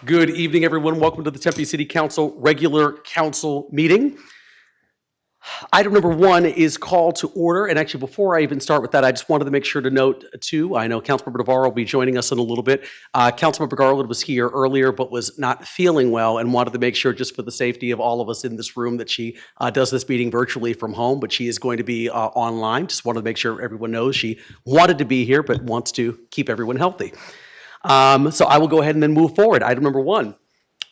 Good evening, everyone. Welcome to the Tempe City Council regular council meeting. Item number 1 is call to order. And actually, before I even start with that, I just wanted to make sure to note, too, I know Councilmember Navarro will be joining us in a little bit. Councilmember Garland was here earlier, but was not feeling well and wanted to make sure, just for the safety of all of us in this room, that she does this meeting virtually from home, but she is going to be online. Just wanted to make sure everyone knows she wanted to be here, but wants to keep everyone healthy. So I will go ahead and then move forward. Item number 1.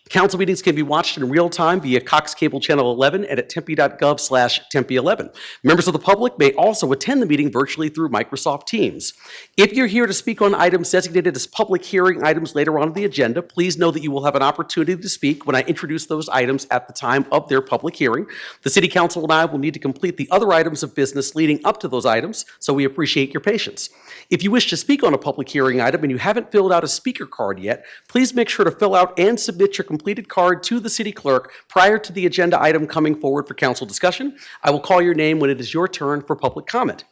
Council meetings can be watched in real time via Cox Cable Channel 11 and at tempe.gov/Tempe11. Members of the public may also attend the meeting virtually through Microsoft Teams. If you're here to speak on items designated as public hearing items later on in the agenda, please know that you will have an opportunity to speak when I introduce those items at the time of their public hearing. The City Council and I will need to complete the other items of business leading up to those items, so we appreciate your patience. If you wish to speak on a public hearing item and you haven't filled out a speaker card yet, please make sure to fill out and submit your completed card to the city clerk prior to the agenda item coming forward for council discussion. I will call your name when it is your turn for public comment.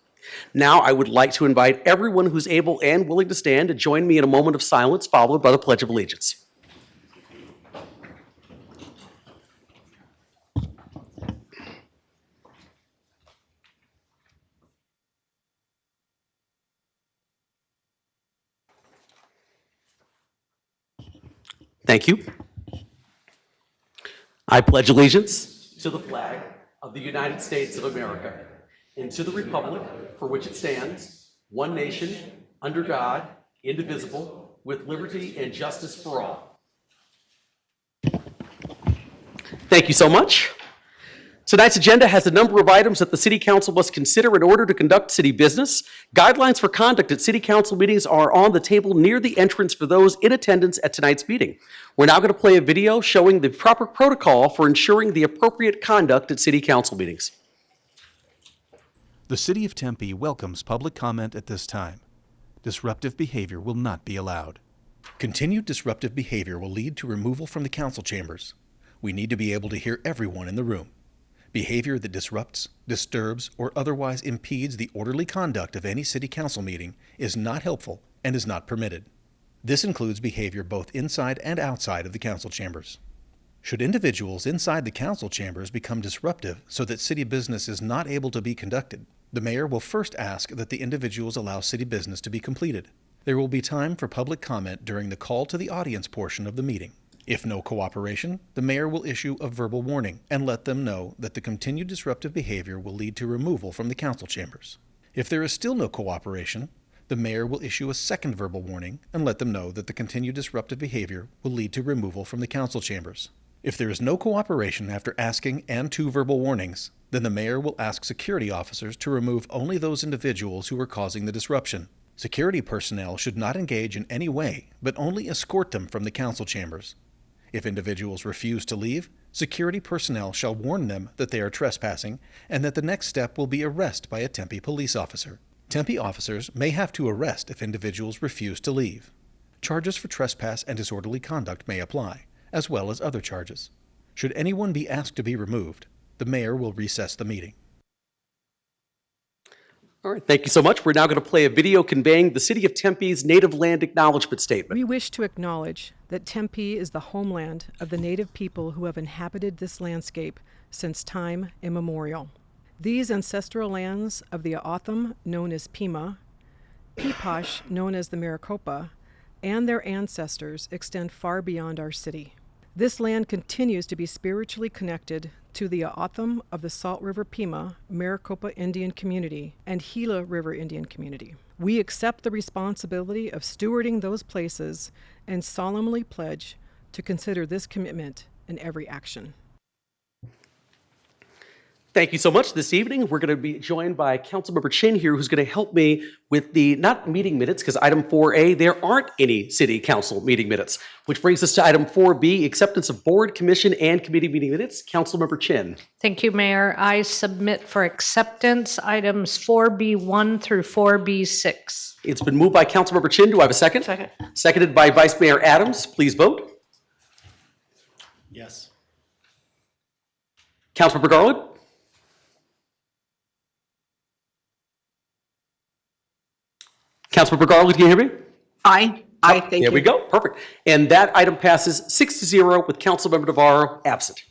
Now, I would like to invite everyone who's able and willing to stand to join me in a moment of silence, followed by the Pledge of Allegiance. Thank you. I pledge allegiance to the flag of the United States of America and to the republic for which it stands, one nation, under God, indivisible, with liberty and justice for all. Thank you so much. Tonight's agenda has a number of items that the City Council must consider in order to conduct city business. Guidelines for conduct at City Council meetings are on the table near the entrance for those in attendance at tonight's meeting. We're now going to play a video showing the proper protocol for ensuring the appropriate conduct at City Council meetings. The City of Tempe welcomes public comment at this time. Disruptive behavior will not be allowed. Continued disruptive behavior will lead to removal from the council chambers. We need to be able to hear everyone in the room. Behavior that disrupts, disturbs, or otherwise impedes the orderly conduct of any city council meeting is not helpful and is not permitted. This includes behavior both inside and outside of the council chambers. Should individuals inside the council chambers become disruptive so that city business is not able to be conducted, the mayor will first ask that the individuals allow city business to be completed. There will be time for public comment during the call to the audience portion of the meeting. If no cooperation, the mayor will issue a verbal warning and let them know that the continued disruptive behavior will lead to removal from the council chambers. If there is still no cooperation, the mayor will issue a second verbal warning and let them know that the continued disruptive behavior will lead to removal from the council chambers. If there is no cooperation after asking and 2 verbal warnings, then the mayor will ask security officers to remove only those individuals who are causing the disruption. Security personnel should not engage in any way, but only escort them from the council chambers. If individuals refuse to leave, security personnel shall warn them that they are trespassing and that the next step will be arrest by a Tempe police officer. Tempe officers may have to arrest if individuals refuse to leave. Charges for trespass and disorderly conduct may apply, as well as other charges. Should anyone be asked to be removed, the mayor will recess the meeting. All right, thank you so much. We're now going to play a video conveying the City of Tempe's Native Land Acknowledgement Statement. We wish to acknowledge that Tempe is the homeland of the Native people who have inhabited this landscape since time immemorial. These ancestral lands of the O'odham, known as Pima, Peeposh, known as the Maricopa, and their ancestors extend far beyond our city. This land continues to be spiritually connected to the O'odham of the Salt River Pima, Maricopa Indian Community, and Gila River Indian Community. We accept the responsibility of stewarding those places and solemnly pledge to consider this commitment in every action. Thank you so much. This evening, we're going to be joined by Councilmember Chin here, who's going to help me with the, not meeting minutes, because item 4A, there aren't any city council meeting minutes, which brings us to item 4B, acceptance of board, commission, and committee meeting minutes. Councilmember Chin. Thank you, Mayor. I submit for acceptance items 4B1 through 4B6. It's been moved by Councilmember Chin. Do I have a second? Second. Seconded by Vice Mayor Adams. Please vote. Yes. Councilmember Garland. Councilmember Garland, can you hear me? Aye. Aye, thank you. There we go, perfect. And that item passes 6-0 with Councilmember Navarro absent.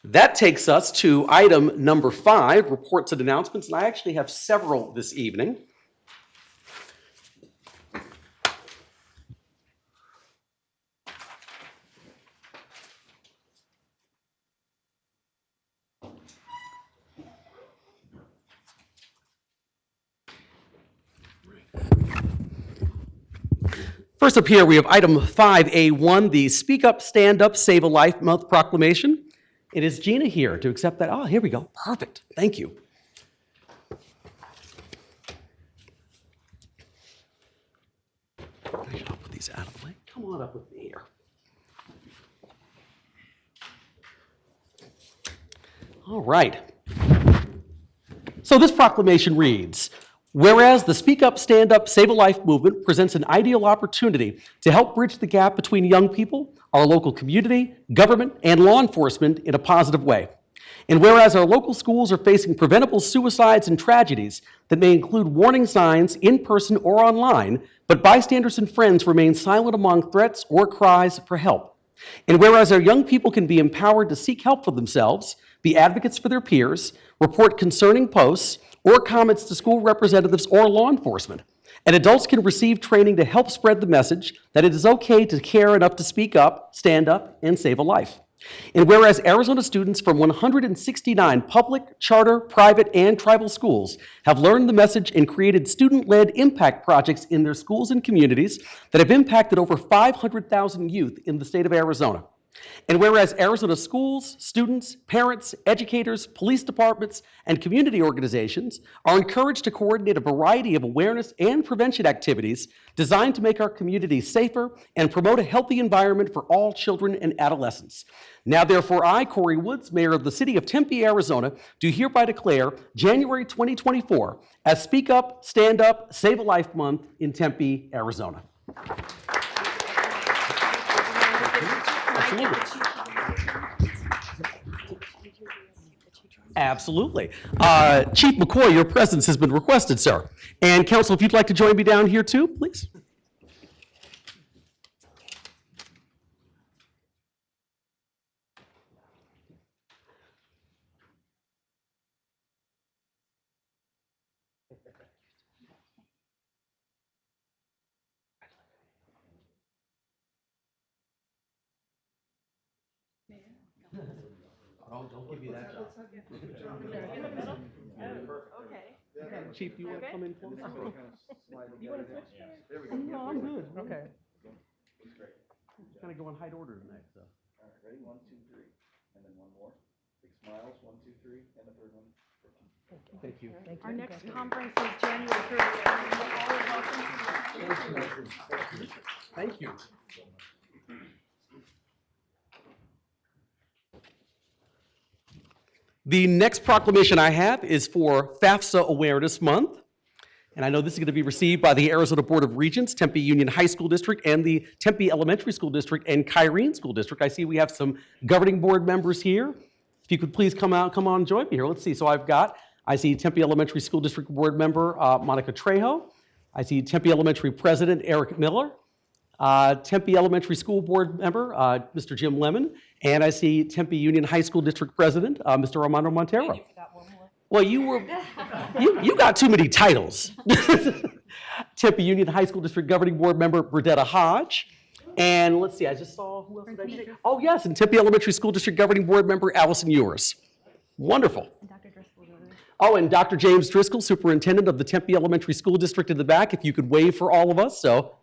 That takes us to item number 5, reports and announcements, and I actually have several this evening. First up here, we have item 5A1, the Speak Up, Stand Up, Save a Life Month proclamation. It is Gina here to accept that. Oh, here we go. Perfect. Thank you. I'll put these out of the way. Come on up with me here. All right. So this proclamation reads, whereas the Speak Up, Stand Up, Save a Life movement presents an ideal opportunity to help bridge the gap between young people, our local community, government, and law enforcement in a positive way. And whereas our local schools are facing preventable suicides and tragedies that may include warning signs in person or online, but bystanders and friends remain silent among threats or cries for help. And whereas our young people can be empowered to seek help for themselves, be advocates for their peers, report concerning posts, or comments to school representatives or law enforcement. And adults can receive training to help spread the message that it is okay to care enough to speak up, stand up, and save a life. And whereas Arizona students from 169 public, charter, private, and tribal schools have learned the message and created student-led impact projects in their schools and communities that have impacted over 500,000 youth in the state of Arizona. And whereas Arizona schools, students, parents, educators, police departments, and community organizations are encouraged to coordinate a variety of awareness and prevention activities designed to make our communities safer and promote a healthy environment for all children and adolescents. Now, therefore, I, Corey Woods, Mayor of the City of Tempe, Arizona, do hereby declare January 2024 as Speak Up, Stand Up, Save a Life Month in Tempe, Arizona. Absolutely. Chief McCoy, your presence has been requested, sir. And council, if you'd like to join me down here too, please. Oh, don't give me that job. Okay. Chief, do you want to come in for this? You want to switch? There we go. No, I'm good. Okay. Kind of go in height order tonight, so. All right, ready? 1, 2, 3, and then one more. Big smiles. 1, 2, 3, and the third one. Thank you. Our next conference is January 30th. Thank you. The next proclamation I have is for FAFSA Awareness Month. And I know this is going to be received by the Arizona Board of Regents, Tempe Union High School District, and the Tempe Elementary School District and Kyrene School District. I see we have some governing board members here. If you could please come on and join me here. Let's see. So I see Tempe Elementary School District Board Member Monica Trejo. I see Tempe Elementary President Eric Miller. Tempe Elementary School Board Member Mr. Jim Lemon. And I see Tempe Union High School District President Mr. Armando Montero. You forgot one more. Well, you got too many titles. Tempe Union High School District Governing Board Member Burdetta Hodge. And let's see, I just saw, who else did I say? Oh, yes, and Tempe Elementary School District Governing Board Member Allison Ewers. Wonderful. And Dr. Driscoll. Oh, and Dr. James Driscoll, Superintendent of the Tempe Elementary School District in the back, if you could wave for all of us. So,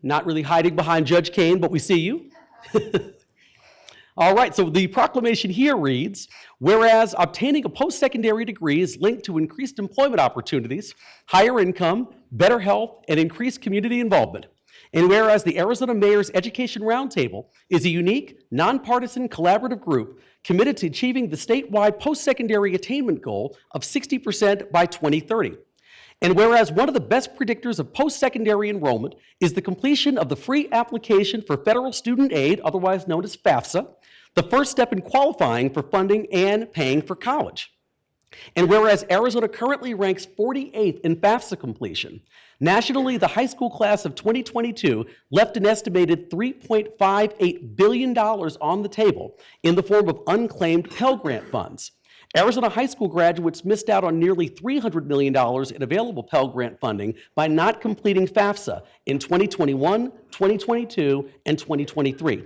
not really hiding behind Judge Kane, but we see you. All right, so the proclamation here reads, whereas obtaining a post-secondary degree is linked to increased employment opportunities, higher income, better health, and increased community involvement. And whereas the Arizona Mayor's Education Roundtable is a unique, nonpartisan collaborative group committed to achieving the statewide post-secondary attainment goal of 60% by 2030. And whereas one of the best predictors of post-secondary enrollment is the completion of the free application for federal student aid, otherwise known as FAFSA, the first step in qualifying for funding and paying for college. And whereas Arizona currently ranks 48th in FAFSA completion, Nationally, the high school class of 2022 left an estimated $3.58 billion on the table in the form of unclaimed Pell Grant funds. Arizona high school graduates missed out on nearly $300 million in available Pell Grant funding by not completing FAFSA in 2021, 2022, and 2023.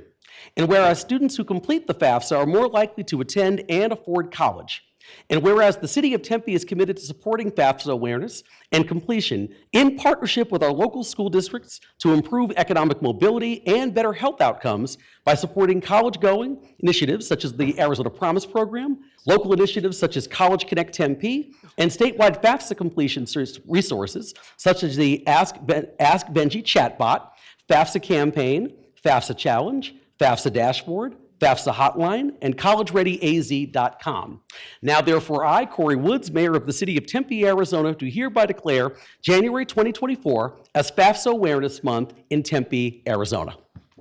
And whereas students who complete the FAFSA are more likely to attend and afford college. And whereas the City of Tempe is committed to supporting FAFSA awareness and completion in partnership with our local school districts to improve economic mobility and better health outcomes by supporting college-going initiatives such as the Arizona Promise Program, local initiatives such as College Connect Tempe, and statewide FAFSA completion resources such as the Ask Benji chatbot, FAFSA campaign, FAFSA challenge, FAFSA dashboard, FAFSA hotline, and collegereadyaz.com. Now, therefore, I, Corey Woods, Mayor of the City of Tempe, Arizona, do hereby declare January 2024 as FAFSA Awareness Month in Tempe, Arizona.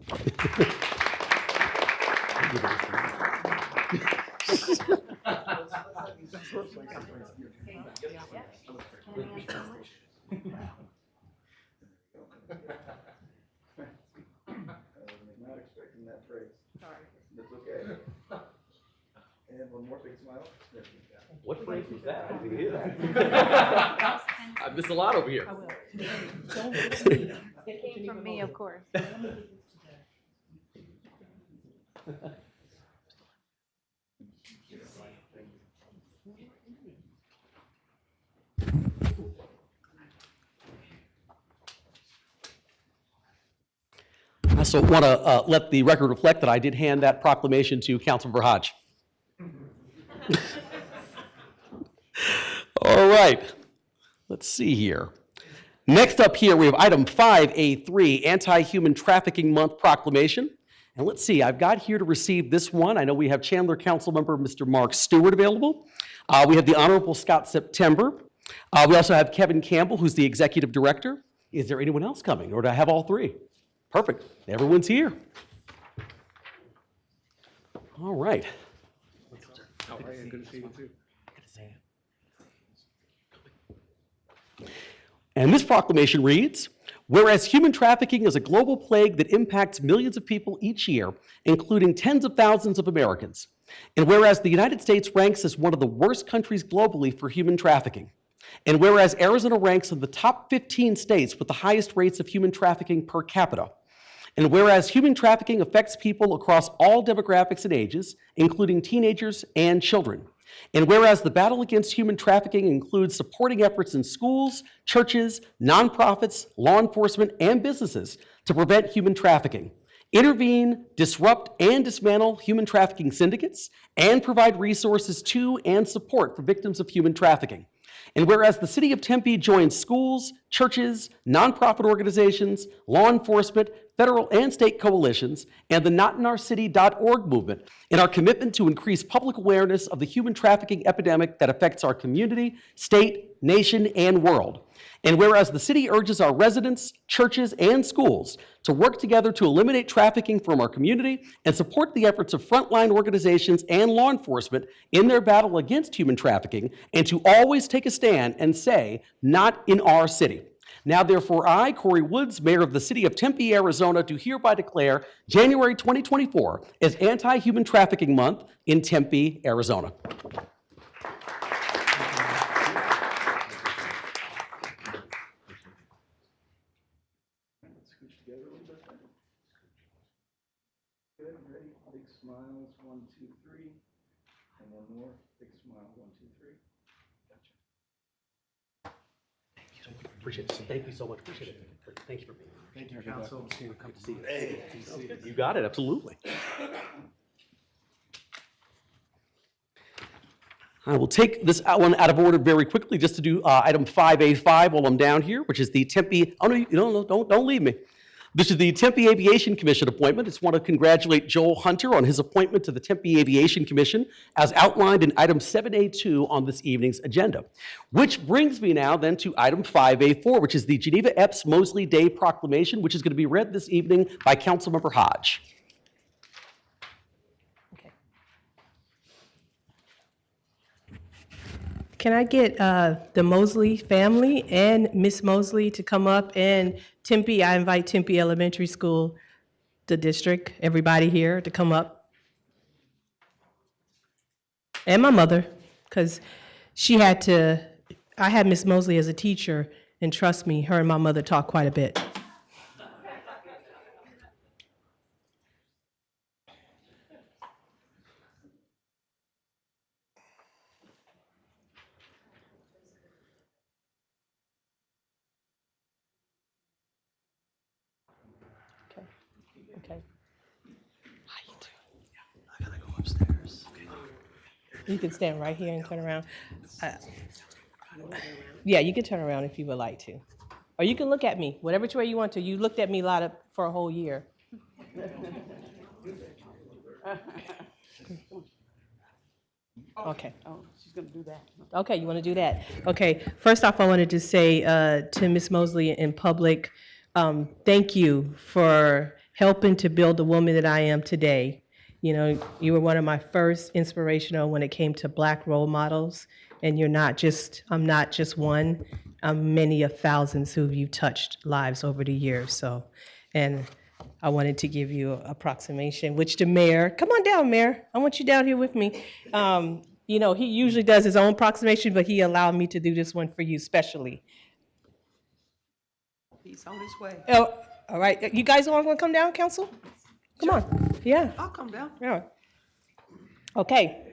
Not expecting that phrase. Sorry. That's okay. And one more big smile. What phrase was that? I didn't hear that. I missed a lot over here. It came from me, of course. I also want to let the record reflect that I did hand that proclamation to Councilmember Hodge. All right, let's see here. Next up here, we have item 5A3, Anti-Human Trafficking Month Proclamation. And let's see, I've got here to receive this one. I know we have Chandler Councilmember Mr. Mark Stewart available. We have the Honorable Scott September. We also have Kevin Campbell, who's the Executive Director. Is there anyone else coming, or do I have all three? Perfect, everyone's here. All right. Good to see you too. And this proclamation reads, whereas human trafficking is a global plague that impacts millions of people each year, including tens of thousands of Americans, and whereas the United States ranks as one of the worst countries globally for human trafficking, and whereas Arizona ranks in the top 15 states with the highest rates of human trafficking per capita, and whereas human trafficking affects people across all demographics and ages, including teenagers and children, and whereas the battle against human trafficking includes supporting efforts in schools, churches, nonprofits, law enforcement, and businesses to prevent human trafficking, intervene, disrupt, and dismantle human trafficking syndicates, and provide resources to and support for victims of human trafficking. And whereas the City of Tempe joins schools, churches, nonprofit organizations, law enforcement, federal and state coalitions, and the notinOurCity.org movement in our commitment to increase public awareness of the human trafficking epidemic that affects our community, state, nation, and world. And whereas the city urges our residents, churches, and schools to work together to eliminate trafficking from our community and support the efforts of frontline organizations and law enforcement in their battle against human trafficking, and to always take a stand and say, not in our city. Now, therefore, I, Corey Woods, Mayor of the City of Tempe, Arizona, do hereby declare January 2024 as Anti-Human Trafficking Month in Tempe, Arizona. Scooch together a little bit. Good, ready, big smiles, 1, 2, 3. And one more, big smile, 1, 2, 3. Gotcha. Appreciate it. Thank you so much. Appreciate it. Thank you for being here. Thank you, Council. Good to see you. Hey. You got it, absolutely. I will take this one out of order very quickly just to do item 5A5 while I'm down here, which is the Tempe, oh no, don't leave me. This is the Tempe Aviation Commission appointment. I just want to congratulate Joel Hunter on his appointment to the Tempe Aviation Commission as outlined in item 7A2 on this evening's agenda. Which brings me now then to item 5A4, which is the Geneva Epps Mosley Day Proclamation, which is going to be read this evening by Councilmember Hodge. Can I get the Mosley family and Miss Mosley to come up? And Tempe, I invite Tempe Elementary School, the district, everybody here to come up. And my mother, because I had Miss Mosley as a teacher, and trust me, her and my mother talk quite a bit. Okay. I gotta go upstairs. You can stand right here and turn around. Yeah, you can turn around if you would like to. Or you can look at me, whatever way you want to. You looked at me a lot for a whole year. Okay. Oh, she's gonna do that. Okay, you want to do that? Okay, first off, I wanted to say to Ms. Mosley in public, thank you for helping to build the woman that I am today. You know, you were one of my first inspirational when it came to Black role models, and I'm not just one, I'm many of thousands who you've touched lives over the years, so, and I wanted to give you an approximation, which the mayor, come on down, Mayor, I want you down here with me. You know, he usually does his own approximation, but he allowed me to do this one for you specially. He's on his way. Oh, all right, you guys all want to come down, council? Come on, yeah. I'll come down. Yeah. Okay.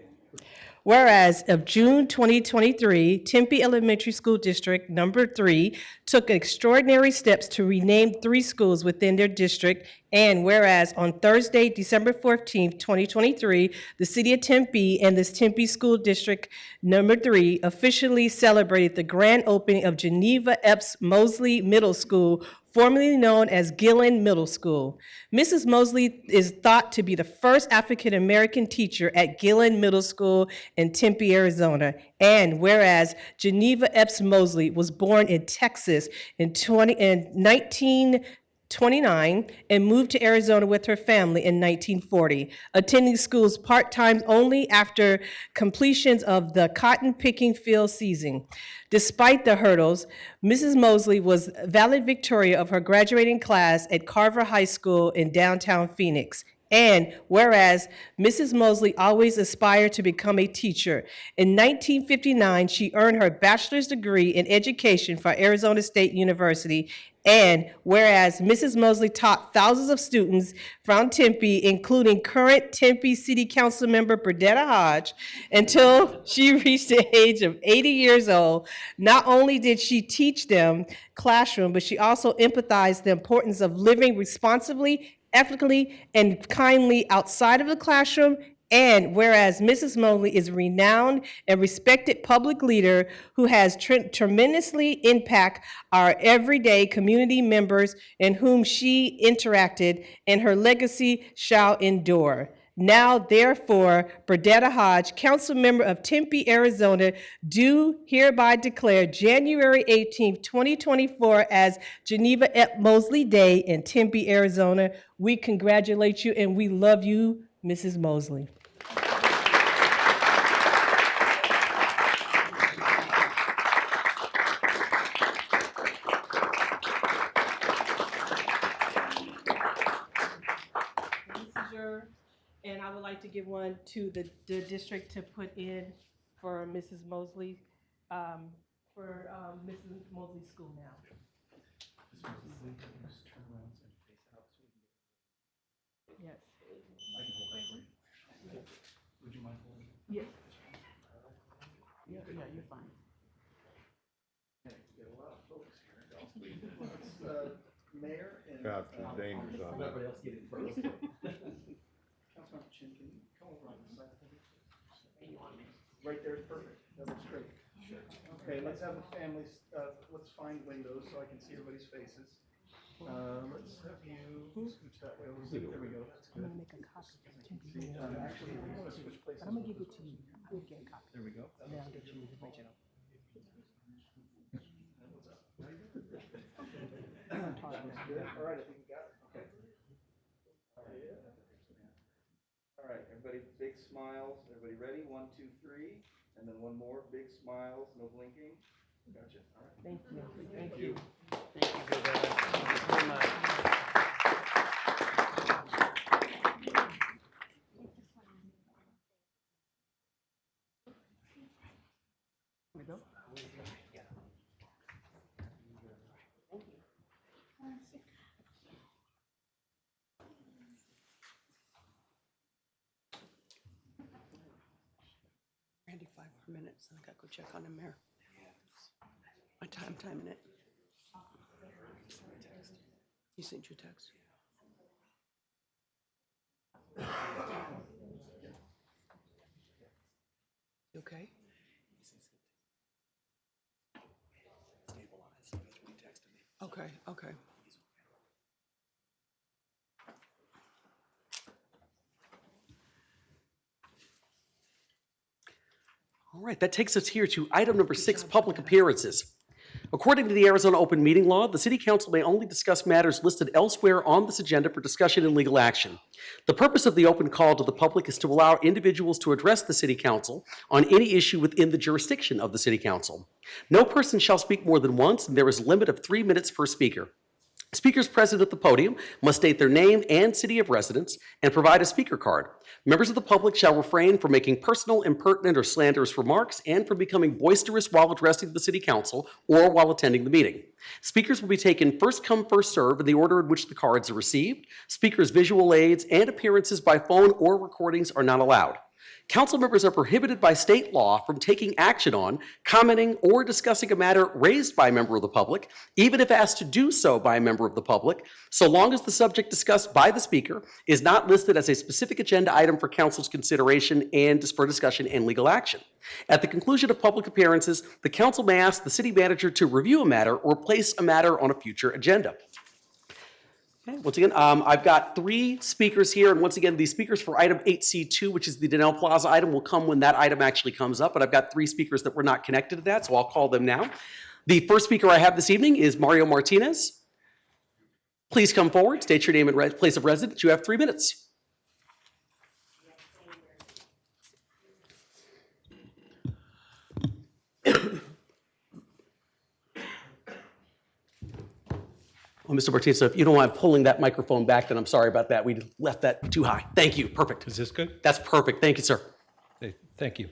Whereas of June 2023, Tempe Elementary School District Number 3 took extraordinary steps to rename 3 schools within their district, and whereas on Thursday, December 14th, 2023, the City of Tempe and this Tempe School District Number 3 officially celebrated the grand opening of Geneva Epps Mosley Middle School, formerly known as Gillen Middle School. Mrs. Mosley is thought to be the first African-American teacher at Gillen Middle School in Tempe, Arizona. And whereas Geneva Epps Mosley was born in Texas in 1929 and moved to Arizona with her family in 1940, attending schools part-time only after completions of the cotton picking field season. Despite the hurdles, Mrs. Mosley was valedictorian of her graduating class at Carver High School in downtown Phoenix. And whereas Mrs. Mosley always aspired to become a teacher, in 1959, she earned her bachelor's degree in education from Arizona State University. And whereas Mrs. Mosley taught thousands of students from Tempe, including current Tempe City Council member Burdetta Hodge, until she reached the age of 80 years old, not only did she teach them classroom, but she also empathized the importance of living responsibly, ethically, and kindly outside of the classroom. And whereas Mrs. Mosley is a renowned and respected public leader who has tremendously impacted our everyday community members and whom she interacted, and her legacy shall endure. Now, therefore, Burdetta Hodge, council member of Tempe, Arizona, do hereby declare January 18th, 2024 as Geneva Epps Mosley Day in Tempe, Arizona. We congratulate you and we love you, Mrs. Mosley. And I would like to give one to the district to put in for Mrs. Mosley, for Mrs. Mosley's school now. Yes. Would you mind holding? Yes. Yeah, you're fine. Okay, we got a lot of folks here. Let's, Mayor and. Got the danger zone. Everybody else get it first. Councilmember Chin, can you come over on this side? Right there is perfect. That looks great. Sure. Okay, let's have the families, let's find windows so I can see everybody's faces. Let's have you scooch that way a little bit. There we go. That's good. I'm gonna make a copy. Actually, we want to switch places. But I'm gonna give it to you. I'll get a copy. There we go. And then I'll get you the original. All right, I think we got it. Okay. All right, everybody, big smiles. Everybody ready? 1, 2, 3. And then one more, big smiles, no blinking. Gotcha. All right. Thank you. Thank you. Thank you very much. Randy, 5 more minutes, I gotta go check on him there. I'm timing it. He sent you a text? You okay? Okay, okay. All right, that takes us here to item number 6, public appearances. According to the Arizona Open Meeting Law, the City Council may only discuss matters listed elsewhere on this agenda for discussion and legal action. The purpose of the open call to the public is to allow individuals to address the City Council on any issue within the jurisdiction of the City Council. No person shall speak more than once, and there is a limit of 3 minutes per speaker. Speakers present at the podium must state their name and city of residence and provide a speaker card. Members of the public shall refrain from making personal, impertinent, or slanderous remarks and from becoming boisterous while addressing the City Council or while attending the meeting. Speakers will be taken first come, first serve in the order in which the cards are received. Speakers' visual aids and appearances by phone or recordings are not allowed. Council members are prohibited by state law from taking action on, commenting, or discussing a matter raised by a member of the public, even if asked to do so by a member of the public, so long as the subject discussed by the speaker is not listed as a specific agenda item for council's consideration and for discussion and legal action. At the conclusion of public appearances, the council may ask the city manager to review a matter or place a matter on a future agenda. Okay, once again, I've got 3 speakers here, and once again, the speakers for item 8C2, which is the Donnell Plaza item, will come when that item actually comes up, but I've got 3 speakers that were not connected to that, so I'll call them now. The first speaker I have this evening is Mario Martinez. Please come forward, state your name and place of residence. You have 3 minutes. Well, Mr. Martinez, so if you don't mind pulling that microphone back, then I'm sorry about that. We left that too high. Thank you. Perfect. Is this good? That's perfect. Thank you, sir. Okay, thank you.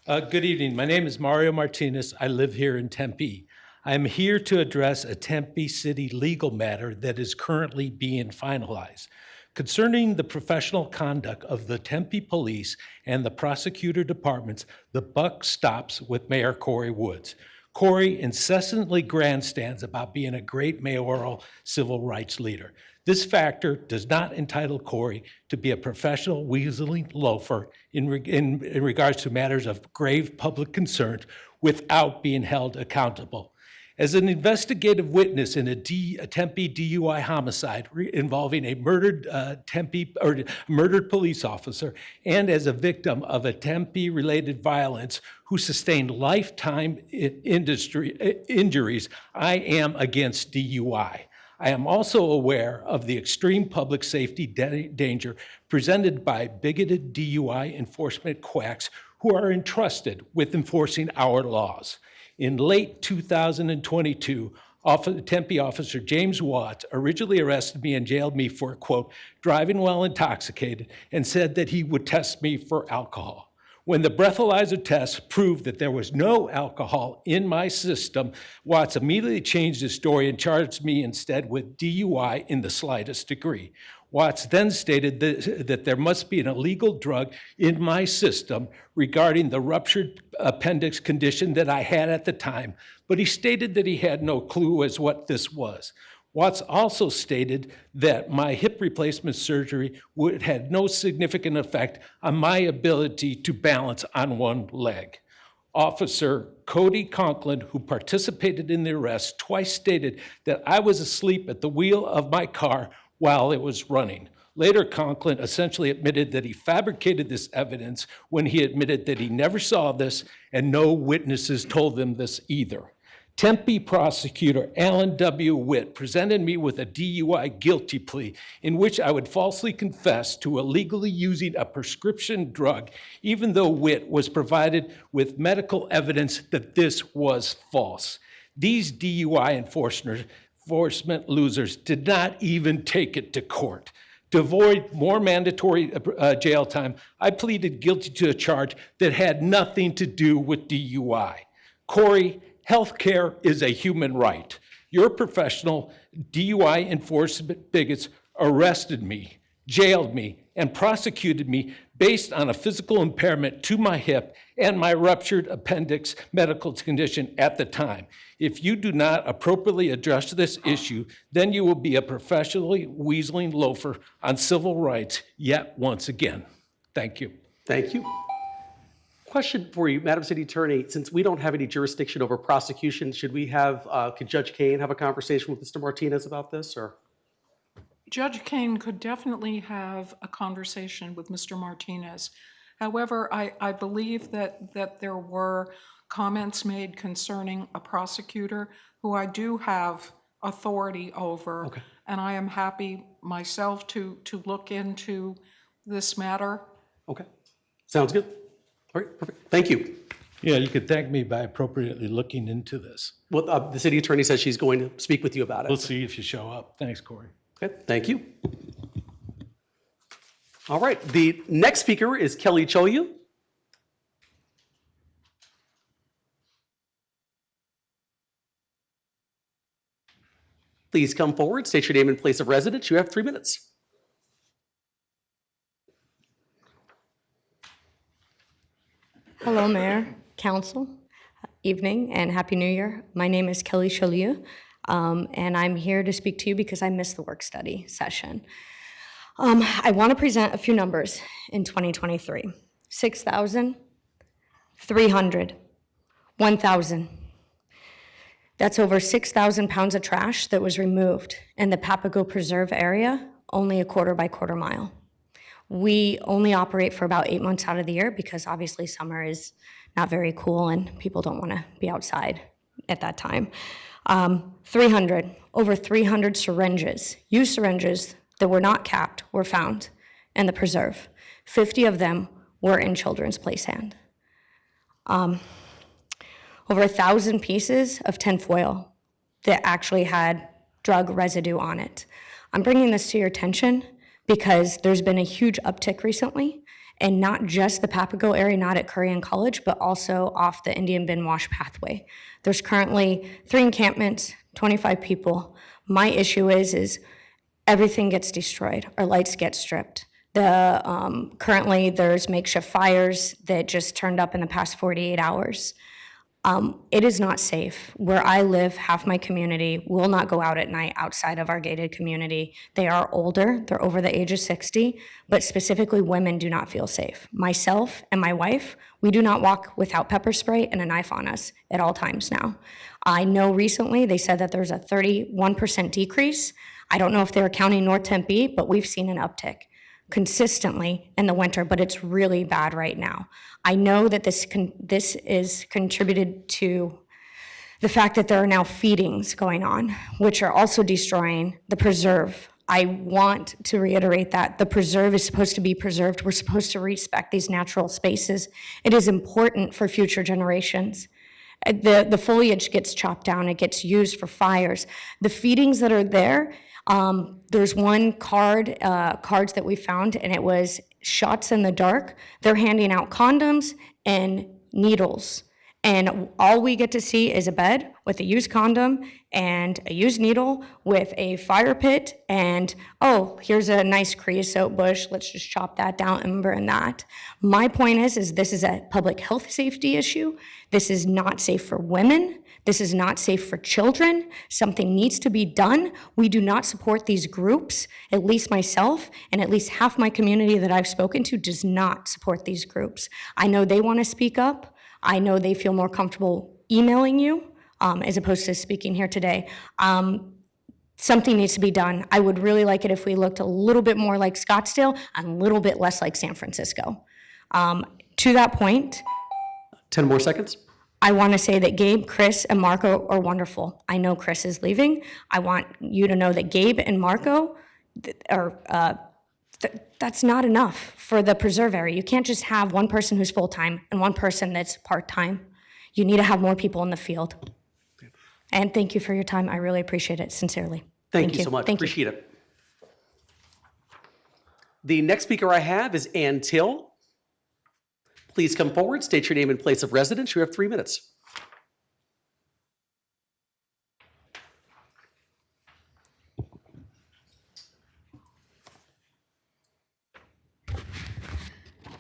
Good evening. My name is Mario Martinez. I live here in Tempe. I'm here to address a Tempe City legal matter that is currently being finalized. Concerning the professional conduct of the Tempe Police and the prosecutor departments, the buck stops with Mayor Corey Woods. Corey incessantly grandstands about being a great mayoral civil rights leader. This factor does not entitle Corey to be a professional weaseling loafer in regards to matters of grave public concern without being held accountable. As an investigative witness in a Tempe DUI homicide involving a murdered murdered police officer, and as a victim of a Tempe-related violence who sustained lifetime injuries, I am against DUI. I am also aware of the extreme public safety danger presented by bigoted DUI enforcement quacks who are entrusted with enforcing our laws. In late 2022, Tempe officer James Watts originally arrested me and jailed me for, quote, driving while intoxicated, and said that he would test me for alcohol. When the breathalyzer test proved that there was no alcohol in my system, Watts immediately changed his story and charged me instead with DUI in the slightest degree. Watts then stated that there must be an illegal drug in my system regarding the ruptured appendix condition that I had at the time, but he stated that he had no clue as what this was. Watts also stated that my hip replacement surgery had no significant effect on my ability to balance on one leg. Officer Cody Conklin, who participated in the arrest, twice stated that I was asleep at the wheel of my car while it was running. Later, Conklin essentially admitted that he fabricated this evidence when he admitted that he never saw this and no witnesses told him this either. Tempe prosecutor Alan W. Witt presented me with a DUI guilty plea in which I would falsely confess to illegally using a prescription drug, even though Witt was provided with medical evidence that this was false. These DUI enforcement losers did not even take it to court. To avoid more mandatory jail time, I pleaded guilty to a charge that had nothing to do with DUI. Corey, healthcare is a human right. Your professional DUI enforcement bigots arrested me, jailed me, and prosecuted me based on a physical impairment to my hip and my ruptured appendix medical condition at the time. If you do not appropriately address this issue, then you will be a professionally weaseling loafer on civil rights yet once again. Thank you. Thank you. Question for you, Madam City Attorney. Since we don't have any jurisdiction over prosecution, should we have, could Judge Kane have a conversation with Mr. Martinez about this, or? Judge Kane could definitely have a conversation with Mr. Martinez. However, I believe that there were comments made concerning a prosecutor who I do have authority over. Okay. And I am happy myself to look into this matter. Okay, sounds good. All right, perfect. Thank you. Yeah, you could thank me by appropriately looking into this. Well, the city attorney says she's going to speak with you about it. We'll see if you show up. Thanks, Corey. Okay, thank you. All right, the next speaker is Kelly Choyu. Please come forward, state your name and place of residence. You have 3 minutes. Hello, Mayor, Council, evening, and Happy New Year. My name is Kelly Chalieu, and I'm here to speak to you because I missed the work study session. I want to present a few numbers in 2023. 6,000, 300, 1,000. That's over 6,000 pounds of trash that was removed in the Papago Preserve area, only a quarter by quarter mile. We only operate for about 8 months out of the year because obviously summer is not very cool and people don't want to be outside at that time. 300, over 300 syringes, used syringes that were not capped were found in the preserve. 50 of them were in children's playstand. Over 1,000 pieces of tinfoil that actually had drug residue on it. I'm bringing this to your attention because there's been a huge uptick recently, and not just the Papago area, not at Curry and College, but also off the Indian Bin Wash pathway. There's currently 3 encampments, 25 people. My issue is everything gets destroyed. Our lights get stripped. Currently, there's makeshift fires that just turned up in the past 48 hours. It is not safe. Where I live, half my community will not go out at night outside of our gated community. They are older, they're over the age of 60, but specifically women do not feel safe. Myself and my wife, we do not walk without pepper spray and a knife on us at all times now. I know recently they said that there's a 31% decrease. I don't know if they were counting North Tempe, but we've seen an uptick consistently in the winter, but it's really bad right now. I know that this is contributed to the fact that there are now feedings going on, which are also destroying the preserve. I want to reiterate that the preserve is supposed to be preserved. We're supposed to respect these natural spaces. It is important for future generations. The foliage gets chopped down, it gets used for fires. The feedings that are there, there's one cards that we found, and it was shots in the dark. They're handing out condoms and needles. And all we get to see is a bed with a used condom and a used needle with a fire pit and, oh, here's a nice creosote bush, let's just chop that down and burn that. My point is this is a public health safety issue. This is not safe for women. This is not safe for children. Something needs to be done. We do not support these groups, at least myself, and at least half my community that I've spoken to does not support these groups. I know they want to speak up. I know they feel more comfortable emailing you as opposed to speaking here today. Something needs to be done. I would really like it if we looked a little bit more like Scottsdale and a little bit less like San Francisco. To that point, 10 more seconds. I want to say that Gabe, Chris, and Marco are wonderful. I know Chris is leaving. I want you to know that Gabe and Marco that's not enough for the preserve area. You can't just have one person who's full-time and one person that's part-time. You need to have more people in the field. And thank you for your time. I really appreciate it, sincerely. Thank you so much. Appreciate it. The next speaker I have is Ann Till. Please come forward, state your name and place of residence. You have 3 minutes.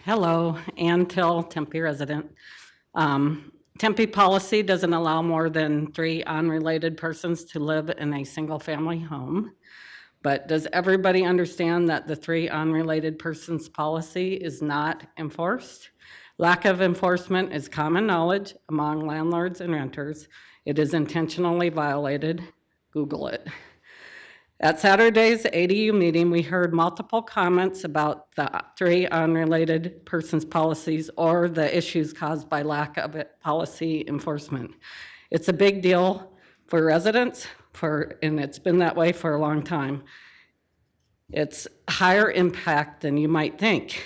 Hello, Ann Till, Tempe resident. Tempe policy doesn't allow more than 3 unrelated persons to live in a single-family home. But does everybody understand that the 3 unrelated persons policy is not enforced? Lack of enforcement is common knowledge among landlords and renters. It is intentionally violated. Google it. At Saturday's ADU meeting, we heard multiple comments about the 3 unrelated persons policies or the issues caused by lack of policy enforcement. It's a big deal for residents, and it's been that way for a long time. It's higher impact than you might think.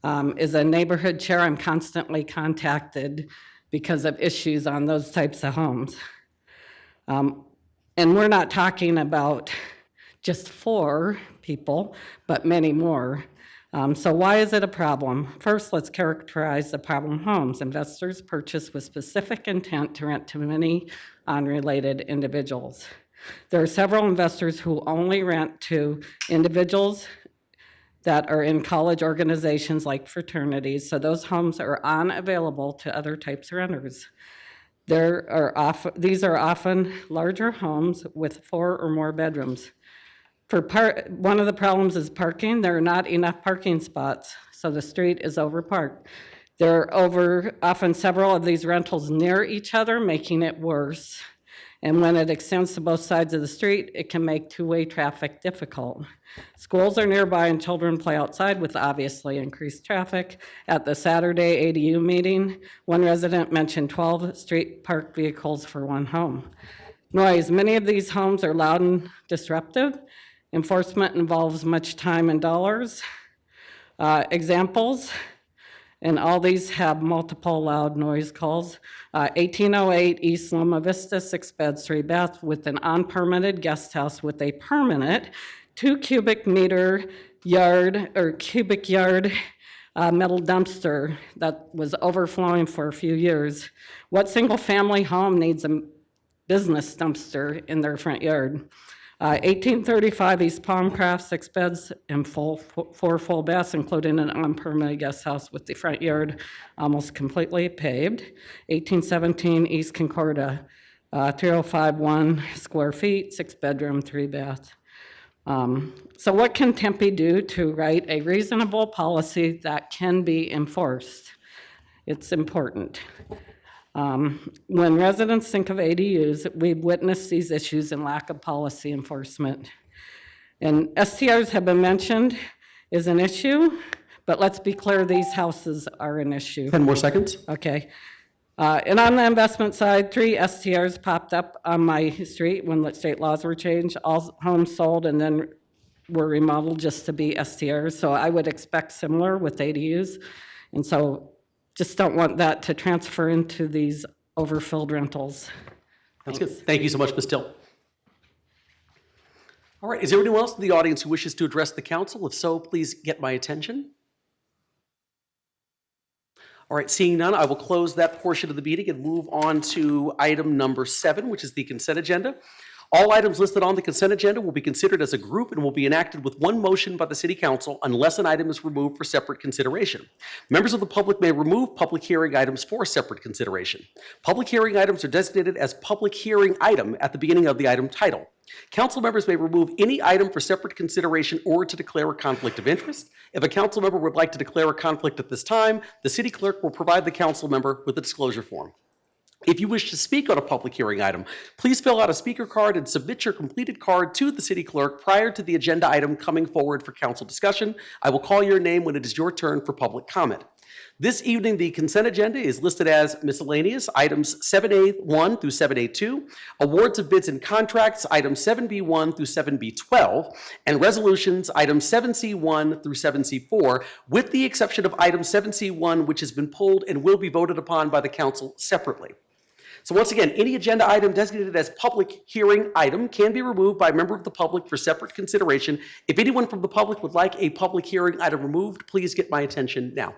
As a neighborhood chair, I'm constantly contacted because of issues on those types of homes. And we're not talking about just 4 people, but many more. So why is it a problem? First, let's characterize the problem homes. Investors purchase with specific intent to rent to many unrelated individuals. There are several investors who only rent to individuals that are in college organizations like fraternities, so those homes are unavailable to other types of renters. These are often larger homes with 4 or more bedrooms. One of the problems is parking. There are not enough parking spots, so the street is overparked. There are often several of these rentals near each other, making it worse. And when it extends to both sides of the street, it can make two-way traffic difficult. Schools are nearby and children play outside with obviously increased traffic. At the Saturday ADU meeting, one resident mentioned 12 street parked vehicles for one home. Noise. Many of these homes are loud and disruptive. Enforcement involves much time and dollars. Examples, and all these have multiple loud noise calls. 1808 East Loma Vista, 6 beds, 3 baths with an unpermitted guest house with a permanent 2 cubic yard metal dumpster that was overflowing for a few years. What single family home needs a business dumpster in their front yard? 1835 East Palmcraft, 6 beds and 4 full baths, including an unpermitted guest house with the front yard almost completely paved. 1817 East Concordia, 3051 square feet, 6 bedroom, 3 bath. So what can Tempe do to write a reasonable policy that can be enforced? It's important. When residents think of ADUs, we've witnessed these issues and lack of policy enforcement. And STRs have been mentioned is an issue, but let's be clear, these houses are an issue. 10 more seconds. Okay. And on the investment side, 3 STRs popped up on my street when the state laws were changed. All homes sold and then were remodeled just to be STRs. So I would expect similar with ADUs. And so just don't want that to transfer into these overfilled rentals. That's good. Thank you so much, Ms. Till. All right, is there anyone else in the audience who wishes to address the council? If so, please get my attention. All right, seeing none, I will close that portion of the meeting and move on to item number 7, which is the consent agenda. All items listed on the consent agenda will be considered as a group and will be enacted with one motion by the City Council unless an item is removed for separate consideration. Members of the public may remove public hearing items for separate consideration. Public hearing items are designated as public hearing item at the beginning of the item title. Council members may remove any item for separate consideration or to declare a conflict of interest. If a council member would like to declare a conflict at this time, the city clerk will provide the council member with a disclosure form. If you wish to speak on a public hearing item, please fill out a speaker card and submit your completed card to the city clerk prior to the agenda item coming forward for council discussion. I will call your name when it is your turn for public comment. This evening, the consent agenda is listed as miscellaneous, items 7A1 through 7A2, awards of bids and contracts, items 7B1 through 7B12, and resolutions, items 7C1 through 7C4, with the exception of item 7C1, which has been pulled and will be voted upon by the council separately. So once again, any agenda item designated as public hearing item can be removed by a member of the public for separate consideration. If anyone from the public would like a public hearing item removed, please get my attention now.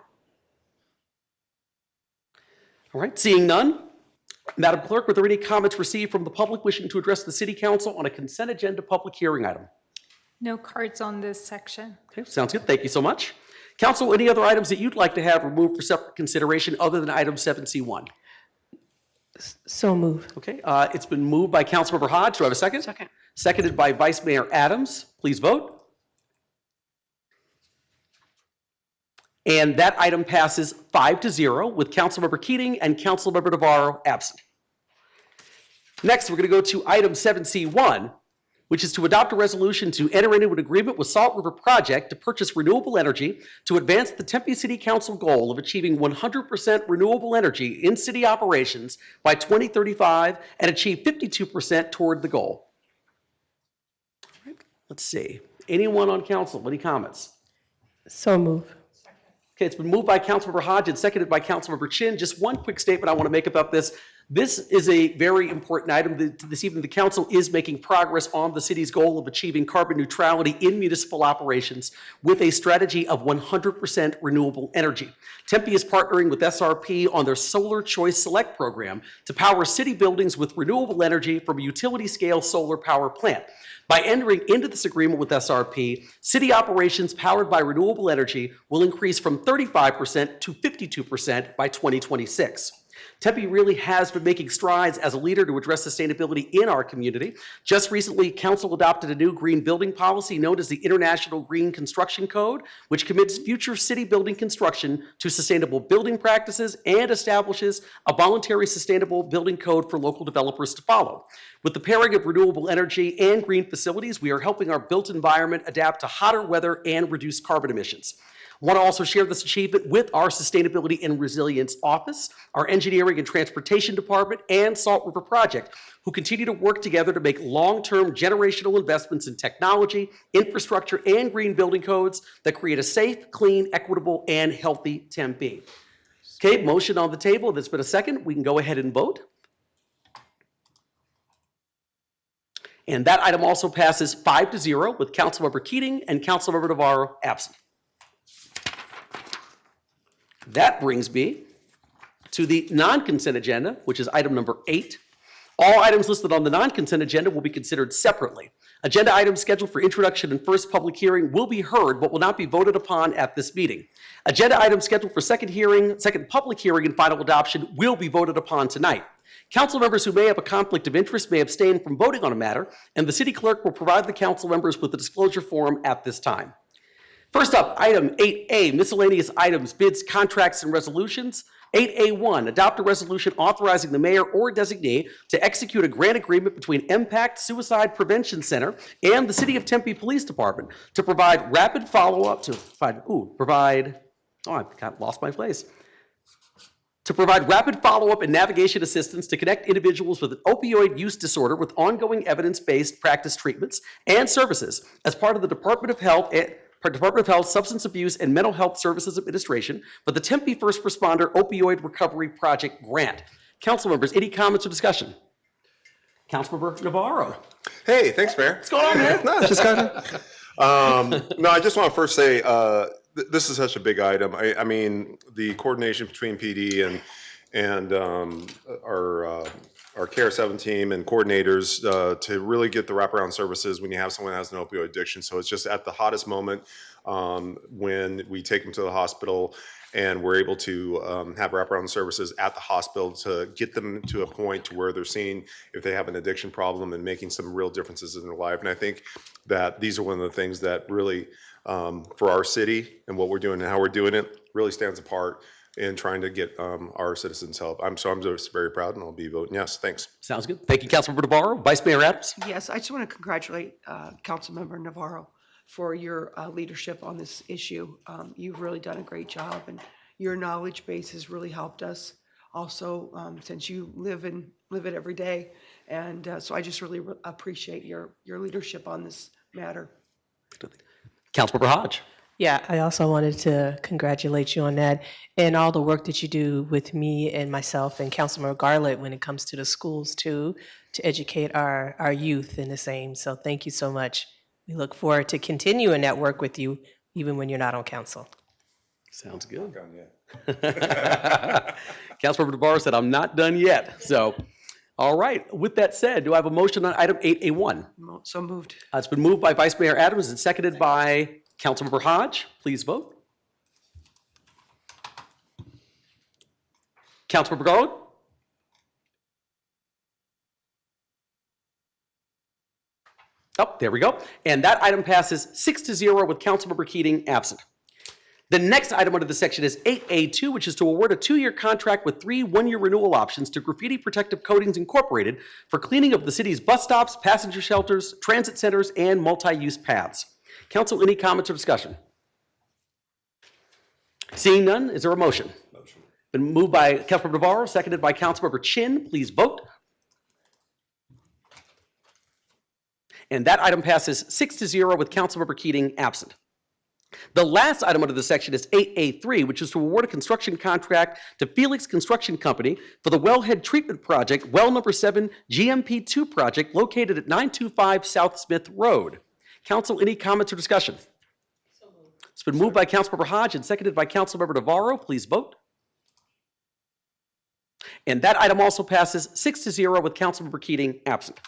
All right, seeing none, Madam Clerk, were there any comments received from the public wishing to address the City Council on a consent agenda public hearing item? No cards on this section. Okay, sounds good. Thank you so much. Council, any other items that you'd like to have removed for separate consideration other than item 7C1? So moved. Okay, it's been moved by Councilmember Hodge. Do I have a second? Second. Seconded by Vice Mayor Adams. Please vote. And that item passes 5-0 with Councilmember Keating and Councilmember Navarro absent. Next, we're going to go to item 7C1, which is to adopt a resolution to enter into an agreement with Salt River Project to purchase renewable energy to advance the Tempe City Council goal of achieving 100% renewable energy in city operations by 2035 and achieve 52% toward the goal. All right, let's see. Anyone on council, any comments? So moved. Okay, it's been moved by Councilmember Hodge and seconded by Councilmember Chin. Just one quick statement I want to make about this. This is a very important item. This evening, the council is making progress on the city's goal of achieving carbon neutrality in municipal operations with a strategy of 100% renewable energy. Tempe is partnering with SRP on their Solar Choice Select program to power city buildings with renewable energy from a utility-scale solar power plant. By entering into this agreement with SRP, city operations powered by renewable energy will increase from 35% to 52% by 2026. Tempe really has been making strides as a leader to address sustainability in our community. Just recently, council adopted a new green building policy known as the International Green Construction Code, which commits future city building construction to sustainable building practices and establishes a voluntary sustainable building code for local developers to follow. With the pairing of renewable energy and green facilities, we are helping our built environment adapt to hotter weather and reduce carbon emissions. I want to also share this achievement with our Sustainability and Resilience Office, our Engineering and Transportation Department, and Salt River Project, who continue to work together to make long-term generational investments in technology, infrastructure, and green building codes that create a safe, clean, equitable, and healthy Tempe. Okay, motion on the table. There's been a second. We can go ahead and vote. And that item also passes 5-0 with Councilmember Keating and Councilmember Navarro absent. That brings me to the non-consent agenda, which is item number 8. All items listed on the non-consent agenda will be considered separately. Agenda items scheduled for introduction and first public hearing will be heard but will not be voted upon at this meeting. Agenda items scheduled for second public hearing and final adoption will be voted upon tonight. Council members who may have a conflict of interest may abstain from voting on a matter, and the city clerk will provide the council members with a disclosure form at this time. First up, item 8A, miscellaneous items, bids, contracts, and resolutions. 8A1, adopt a resolution authorizing the mayor or designee to execute a grant agreement between Impact Suicide Prevention Center and the City of Tempe Police Department to provide rapid follow-up to provide rapid follow-up and navigation assistance to connect individuals with an opioid use disorder with ongoing evidence-based practice treatments and services as part of the Department of Health, Substance Abuse, and Mental Health Services Administration for the Tempe First Responder Opioid Recovery Project Grant. Council members, any comments or discussion? Councilmember Navarro. Hey, thanks, Mayor. What's going on, man? No, just kind of. No, I just want to first say this is such a big item. I mean, the coordination between PD and our Care 7 team and coordinators to really get the wraparound services when you have someone that has an opioid addiction. So it's just at the hottest moment when we take them to the hospital and we're able to have wraparound services at the hospital to get them to a point to where they're seeing if they have an addiction problem and making some real differences in their life. And I think that these are one of the things that really, for our city and what we're doing and how we're doing it, really stands apart in trying to get our citizens help. I'm just very proud, and I'll be voting yes. Thanks. Sounds good. Thank you, Councilmember Navarro. Vice Mayor Adams. Yes, I just want to congratulate Councilmember Navarro for your leadership on this issue. You've really done a great job, and your knowledge base has really helped us also, since you live it every day. And so I just really appreciate your leadership on this matter. Councilmember Hodge. Yeah, I also wanted to congratulate you on that and all the work that you do with me and myself and Councilmember Garlett when it comes to the schools too, to educate our youth in the same. So thank you so much. We look forward to continuing that work with you, even when you're not on council. Sounds good. Councilmember DeBarr said, I'm not done yet. So, all right. With that said, do I have a motion on item 8A1? So moved. It's been moved by Vice Mayor Adams and seconded by Councilmember Hodge. Please vote. Councilmember Garland? Oh, there we go. And that item passes 6-0 with Councilmember Keating absent. The next item under the section is 8A2, which is to award a 2-year contract with 3 one-year renewal options to Graffiti Protective Coatings Incorporated for cleaning of the city's bus stops, passenger shelters, transit centers, and multi-use paths. Council, any comments or discussion? Seeing none, is there a motion? Motion. Been moved by Councilmember Navarro, seconded by Councilmember Chin. Please vote. And that item passes 6-0 with Councilmember Keating absent. The last item under the section is 8A3, which is to award a construction contract to Felix Construction Company for the Wellhead Treatment Project, Well Number 7 GMP2 project located at 925 South Smith Road. Council, any comments or discussion? It's been moved by Councilmember Hodge and seconded by Councilmember Navarro. Please vote. And that item also passes 6-0 with Councilmember Keating absent.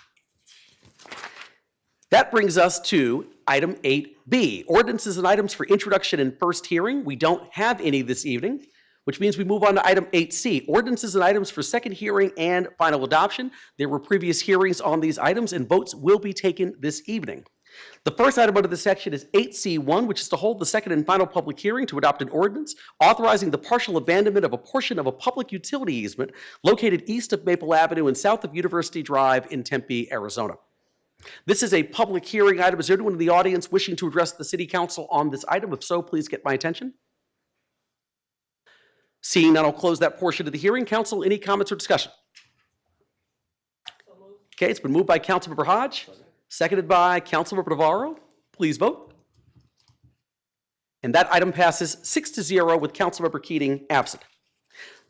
That brings us to item 8B, ordinances and items for introduction and first hearing. We don't have any this evening, which means we move on to item 8C, ordinances and items for second hearing and final adoption. There were previous hearings on these items and votes will be taken this evening. The first item under the section is 8C1, which is to hold the second and final public hearing to adopt an ordinance authorizing the partial abandonment of a portion of a public utility easement located east of Maple Avenue and south of University Drive in Tempe, Arizona. This is a public hearing item. Is there anyone in the audience wishing to address the City Council on this item? If so, please get my attention. Seeing none, I'll close that portion of the hearing. Council, any comments or discussion? Okay, it's been moved by Councilmember Hodge, seconded by Councilmember Navarro. Please vote. And that item passes 6-0 with Councilmember Keating absent.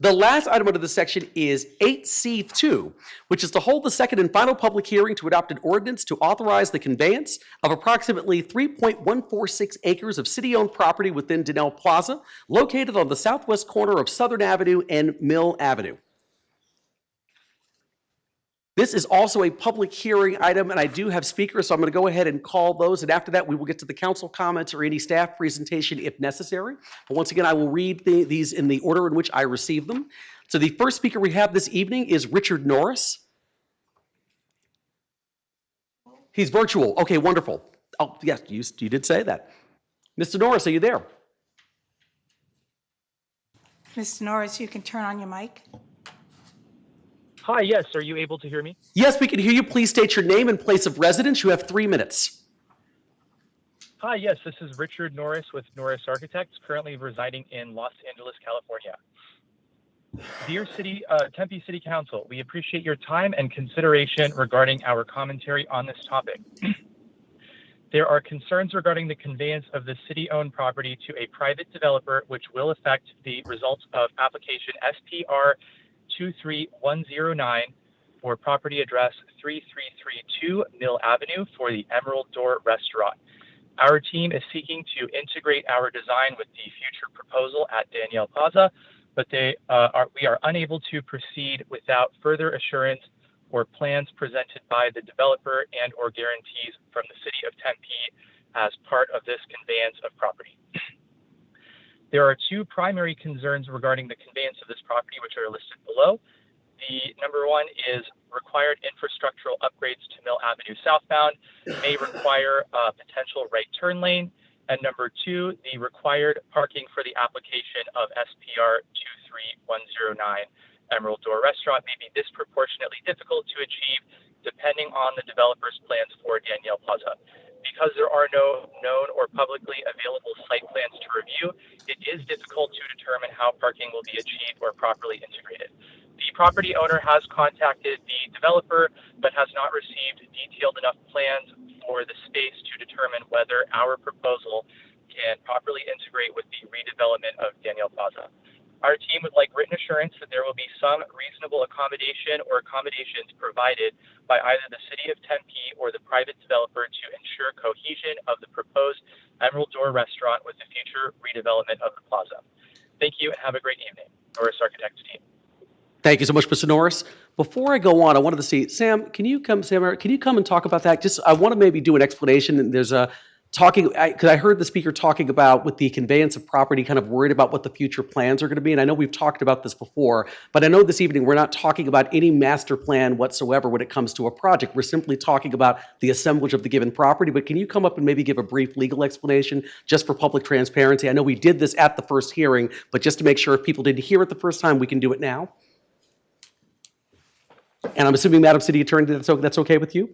The last item under this section is 8C2, which is to hold the second and final public hearing to adopt an ordinance to authorize the conveyance of approximately 3.146 acres of city-owned property within Donnell Plaza, located on the southwest corner of Southern Avenue and Mill Avenue. This is also a public hearing item, and I do have speakers, so I'm going to go ahead and call those, and after that, we will get to the council comments or any staff presentation if necessary. But once again, I will read these in the order in which I received them. So the first speaker we have this evening is Richard Norris. He's virtual. Okay, wonderful. Oh, yes, you did say that. Mr. Norris, are you there? Mr. Norris, you can turn on your mic. Hi, yes. Are you able to hear me? Yes, we can hear you. Please state your name and place of residence. You have 3 minutes. Hi, yes. This is Richard Norris with Norris Architects, currently residing in Los Angeles, California. Dear Tempe City Council, we appreciate your time and consideration regarding our commentary on this topic. There are concerns regarding the conveyance of the city-owned property to a private developer, which will affect the results of application SPR 23109 for property address 3332 Mill Avenue for the Emerald Door Restaurant. Our team is seeking to integrate our design with the future proposal at Danielle Plaza, but we are unable to proceed without further assurance or plans presented by the developer and or guarantees from the City of Tempe as part of this conveyance of property. There are 2 primary concerns regarding the conveyance of this property, which are listed below. The number 1 is required infrastructural upgrades to Mill Avenue southbound may require a potential right turn lane. And number 2, the required parking for the application of SPR 23109 Emerald Door Restaurant may be disproportionately difficult to achieve depending on the developer's plans for Danielle Plaza. Because there are no known or publicly available site plans to review, it is difficult to determine how will be achieved or properly integrated. The property owner has contacted the developer, but has not received detailed enough plans for the space to determine whether our proposal can properly integrate with the redevelopment of Daniel Plaza. Our team would like written assurance that there will be some reasonable accommodation or accommodations provided by either the City of Tempe or the private developer to ensure cohesion of the proposed Emerald Door restaurant with the future redevelopment of the plaza. Thank you and have a great evening. Norris Architects team. Thank you so much, Mr. Norris. Before I go on, I wanted to see, Sam, can you come and talk about that? Just, I want to maybe do an explanation. And there's a because I heard the speaker talking about with the conveyance of property, kind of worried about what the future plans are going to be. And I know we've talked about this before, but I know this evening we're not talking about any master plan whatsoever when it comes to a project. We're simply talking about the assemblage of the given property. But can you come up and maybe give a brief legal explanation just for public transparency? I know we did this at the first hearing, but just to make sure if people didn't hear it the first time, we can do it now. And I'm assuming, Madam City Attorney, that's okay with you?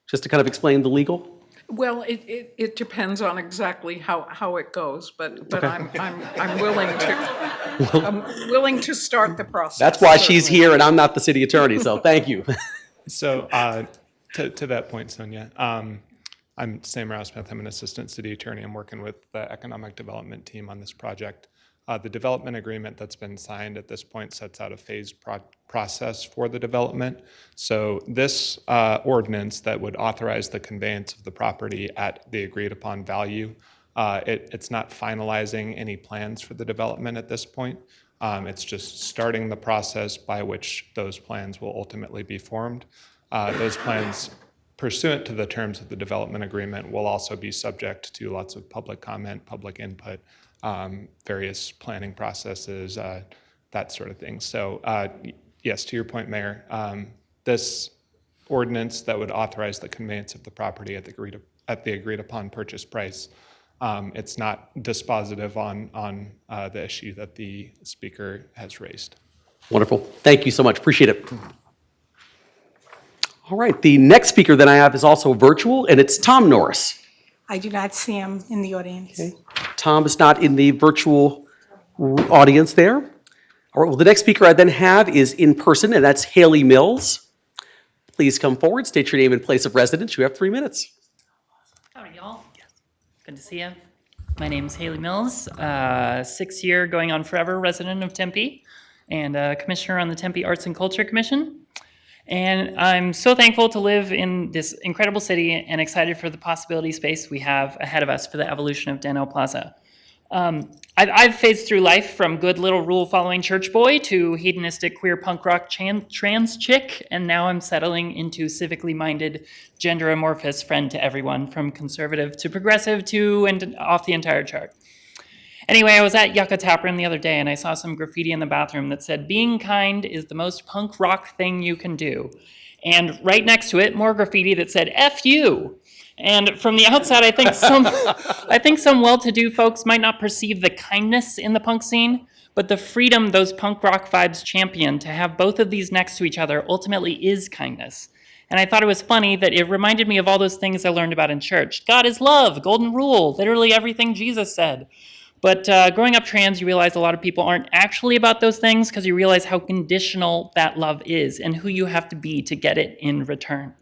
Just to kind of explain the legal? Well, it depends on exactly how it goes, but Okay. I'm willing to start the process. That's why she's here and I'm not the city attorney, so thank you. So to that point, Sonia, I'm Sam Rousmith. I'm an assistant city attorney. I'm working with the economic development team on this project. The development agreement that's been signed at this point sets out a phased process for the development. So this ordinance that would authorize the conveyance of the property at the agreed upon value, it's not finalizing any plans for the development at this point. It's just starting the process by which those plans will ultimately be formed. Those plans, pursuant to the terms of the development agreement, will also be subject to lots of public comment, public input, various planning processes, that sort of thing. So yes, to your point, Mayor, this ordinance that would authorize the conveyance of the property at the agreed upon purchase price, it's not dispositive on the issue that the speaker has raised. Wonderful. Thank you so much. Appreciate it. All right. The next speaker that I have is also virtual, and it's Tom Norris. I do not see him in the audience. Okay. Tom is not in the virtual audience there. All right. Well, the next speaker I then have is in person, and that's Haley Mills. Please come forward, state your name and place of residence. You have 3 minutes. Howdy, y'all. Good to see you. My name's Haley Mills, 6-year, going on forever resident of Tempe, and commissioner on the Tempe Arts and Culture Commission. And I'm so thankful to live in this incredible city and excited for the possibility space we have ahead of us for the evolution of Daniel Plaza. I've phased through life from good little rule-following church boy to hedonistic queer punk rock trans chick, and now I'm settling into civically minded, gender amorphous friend to everyone, from conservative to progressive to and off the entire chart. Anyway, I was at Yucca Tap Room the other day and I saw some graffiti in the bathroom that said, "Being kind is the most punk rock thing you can do." And right next to it, more graffiti that said, "F you." And from the outside, I think some well-to-do folks might not perceive the kindness in the punk scene, but the freedom those punk rock vibes champion to have both of these next to each other ultimately is kindness. And I thought it was funny that it reminded me of all those things I learned about in church. God is love, golden rule, literally everything Jesus said. But growing up trans, you realize a lot of people aren't actually about those things because you realize how conditional that love is and who you have to be to get it in return.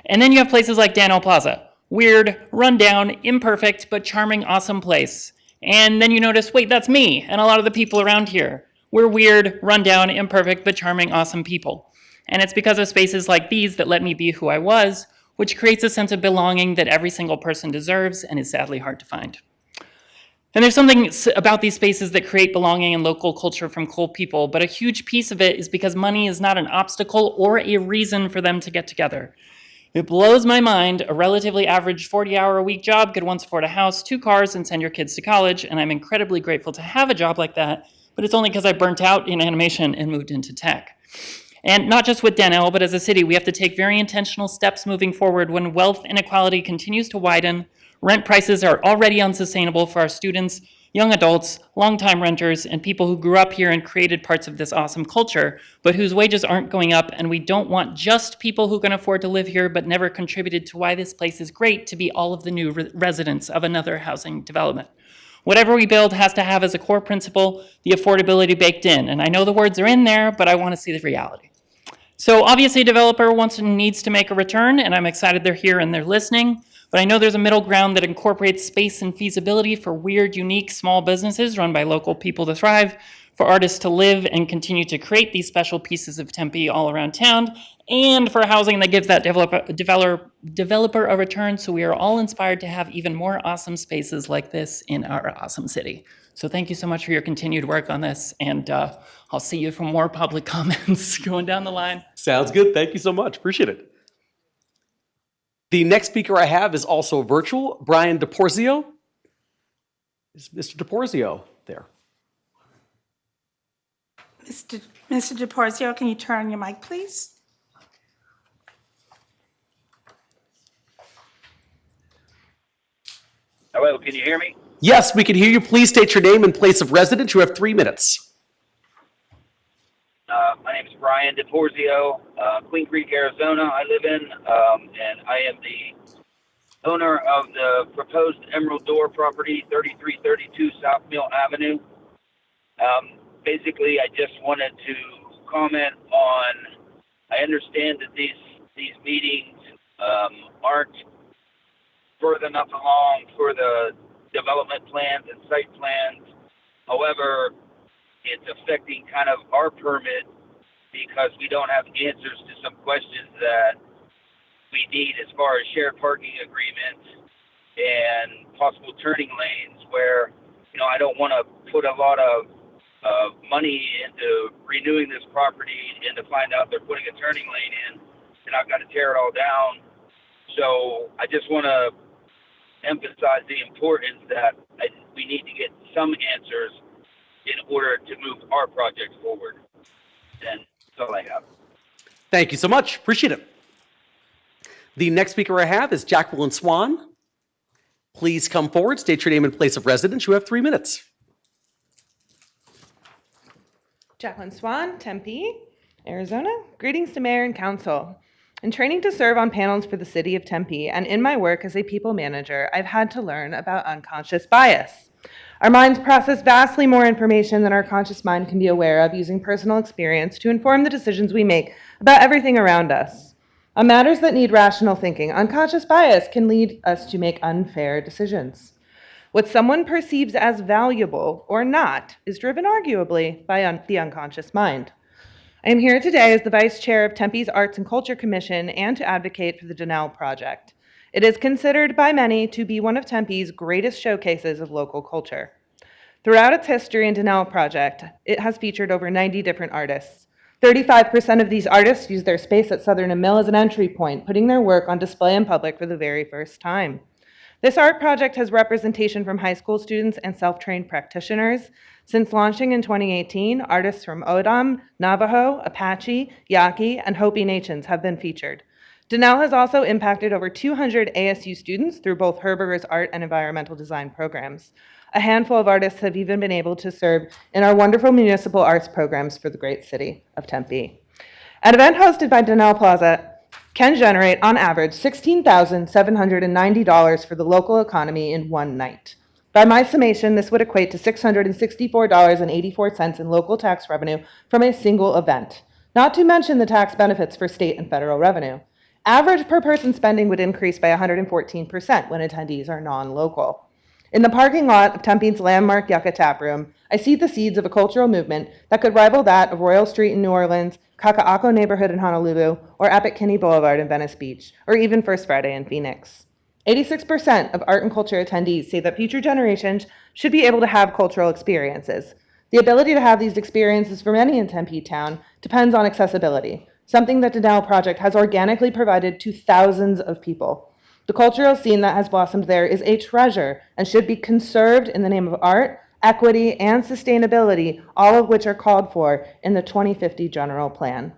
And then you have places like Daniel Plaza. Weird, rundown, imperfect, but charming, awesome place. And then you notice, wait, that's me and a lot of the people around here. We're weird, rundown, imperfect, but charming, awesome people. And it's because of spaces like these that let me be who I was, which creates a sense of belonging that every single person deserves and is sadly hard to find. And there's something about these spaces that create belonging and local culture from cool people, but a huge piece of it is because money is not an obstacle or a reason for them to get together. It blows my mind a relatively average 40-hour-a-week job could once afford a house, 2 cars, and send your kids to college, and I'm incredibly grateful to have a job like that, but it's only because I burnt out in animation and moved into tech. And not just with Daniel, but as a city, we have to take very intentional steps moving forward when wealth inequality continues to widen. Rent prices are already unsustainable for our students, young adults, longtime renters, and people who grew up here and created parts of this awesome culture, but whose wages aren't going up, and we don't want just people who can afford to live here but never contributed to why this place is great to be all of the new residents of another housing development. Whatever we build has to have as a core principle the affordability baked in. And I know the words are in there, but I want to see the reality. So obviously a developer wants and needs to make a return, and I'm excited they're here and they're listening. But I know there's a middle ground that incorporates space and feasibility for weird, unique, small businesses run by local people to thrive, for artists to live and continue to create these special pieces of Tempe all around town, and for housing that gives that developer a return, so we are all inspired to have even more awesome spaces like this in our awesome city. So thank you so much for your continued work on this, and I'll see you for more public comments going down the line. Sounds good. Thank you so much. Appreciate it. The next speaker I have is also virtual, Brian DePorzio. Is Mr. DePorzio there? Mr. DePorzio, can you turn on your mic, please? Hello, can you hear me? Yes, we can hear you. Please state your name and place of residence. You have 3 minutes. My name is Brian DePorzio, Queen Creek, Arizona. I live in, and I am the owner of the proposed Emerald Door property, 3332 South Mill Avenue. Basically, I just wanted to comment on, I understand that these meetings aren't further enough along for the development plans and site plans. However, it's affecting kind of our permit because we don't have answers to some questions that we need as far as shared parking agreements and possible turning lanes where, you know, I don't want to put a lot of money into renewing this property and to find out they're putting a turning lane in and I've got to tear it all down. So I just want to emphasize the importance that we need to get some answers in order to move our project forward. And that's all I have. Thank you so much. Appreciate it. The next speaker I have is Jacqueline Swan. Please come forward, state your name and place of residence. You have 3 minutes. Jacqueline Swan, Tempe, Arizona. Greetings to Mayor and Council. In training to serve on panels for the City of Tempe and in my work as a people manager, I've had to learn about unconscious bias. Our minds process vastly more information than our conscious mind can be aware of, using personal experience to inform the decisions we make about everything around us. On matters that need rational thinking, unconscious bias can lead us to make unfair decisions. What someone perceives as valuable or not is driven arguably by the unconscious mind. I am here today as the Vice Chair of Tempe's Arts and Culture Commission and to advocate for the Donnell Project. It is considered by many to be one of Tempe's greatest showcases of local culture. Throughout its history in Donnell Project, it has featured over 90 different artists. 35% of these artists use their space at Southern and Mill as an entry point, putting their work on display in public for the very first time. This art project has representation from high school students and self-trained practitioners. Since launching in 2018, artists from O'odham, Navajo, Apache, Yaqui, and Hopi nations have been featured. Donnell has also impacted over 200 ASU students through both Herberger's art and environmental design programs. A handful of artists have even been able to serve in our wonderful municipal arts programs for the great city of Tempe. An event hosted by Donnell Plaza can generate, on average, $16,790 for the local economy in one night. By my summation, this would equate to $664.84 in local tax revenue from a single event, not to mention the tax benefits for state and federal revenue. Average per person spending would increase by 114% when attendees are non-local. In the parking lot of Tempe's landmark Yucca Tap Room, I see the seeds of a cultural movement that could rival that of Royal Street in New Orleans, Kaka'ako neighborhood in Honolulu, or Epic Kinney Boulevard in Venice Beach, or even First Friday in Phoenix. 86% of art and culture attendees say that future generations should be able to have cultural experiences. The ability to have these experiences for many in Tempe town depends on accessibility, something that the Donnell Project has organically provided to thousands of people. The cultural scene that has blossomed there is a treasure and should be conserved in the name of art, equity, and sustainability, all of which are called for in the 2050 General Plan.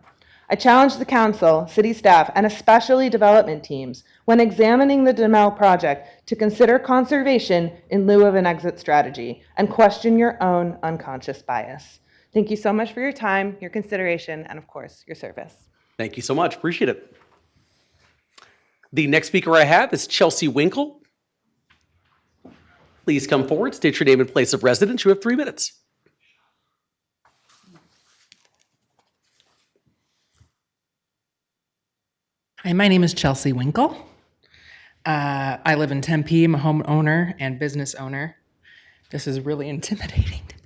I challenge the council, city staff, and especially development teams when examining the Donnell Project to consider conservation in lieu of an exit strategy and question your own unconscious bias. Thank you so much for your time, your consideration, and of course, your service. Thank you so much. Appreciate it. The next speaker I have is Chelsea Winkle. Please come forward, state your name and place of residence. You have 3 minutes. Hi, my name is Chelsea Winkle. I live in Tempe. I'm a homeowner and business owner. This is really intimidating to me.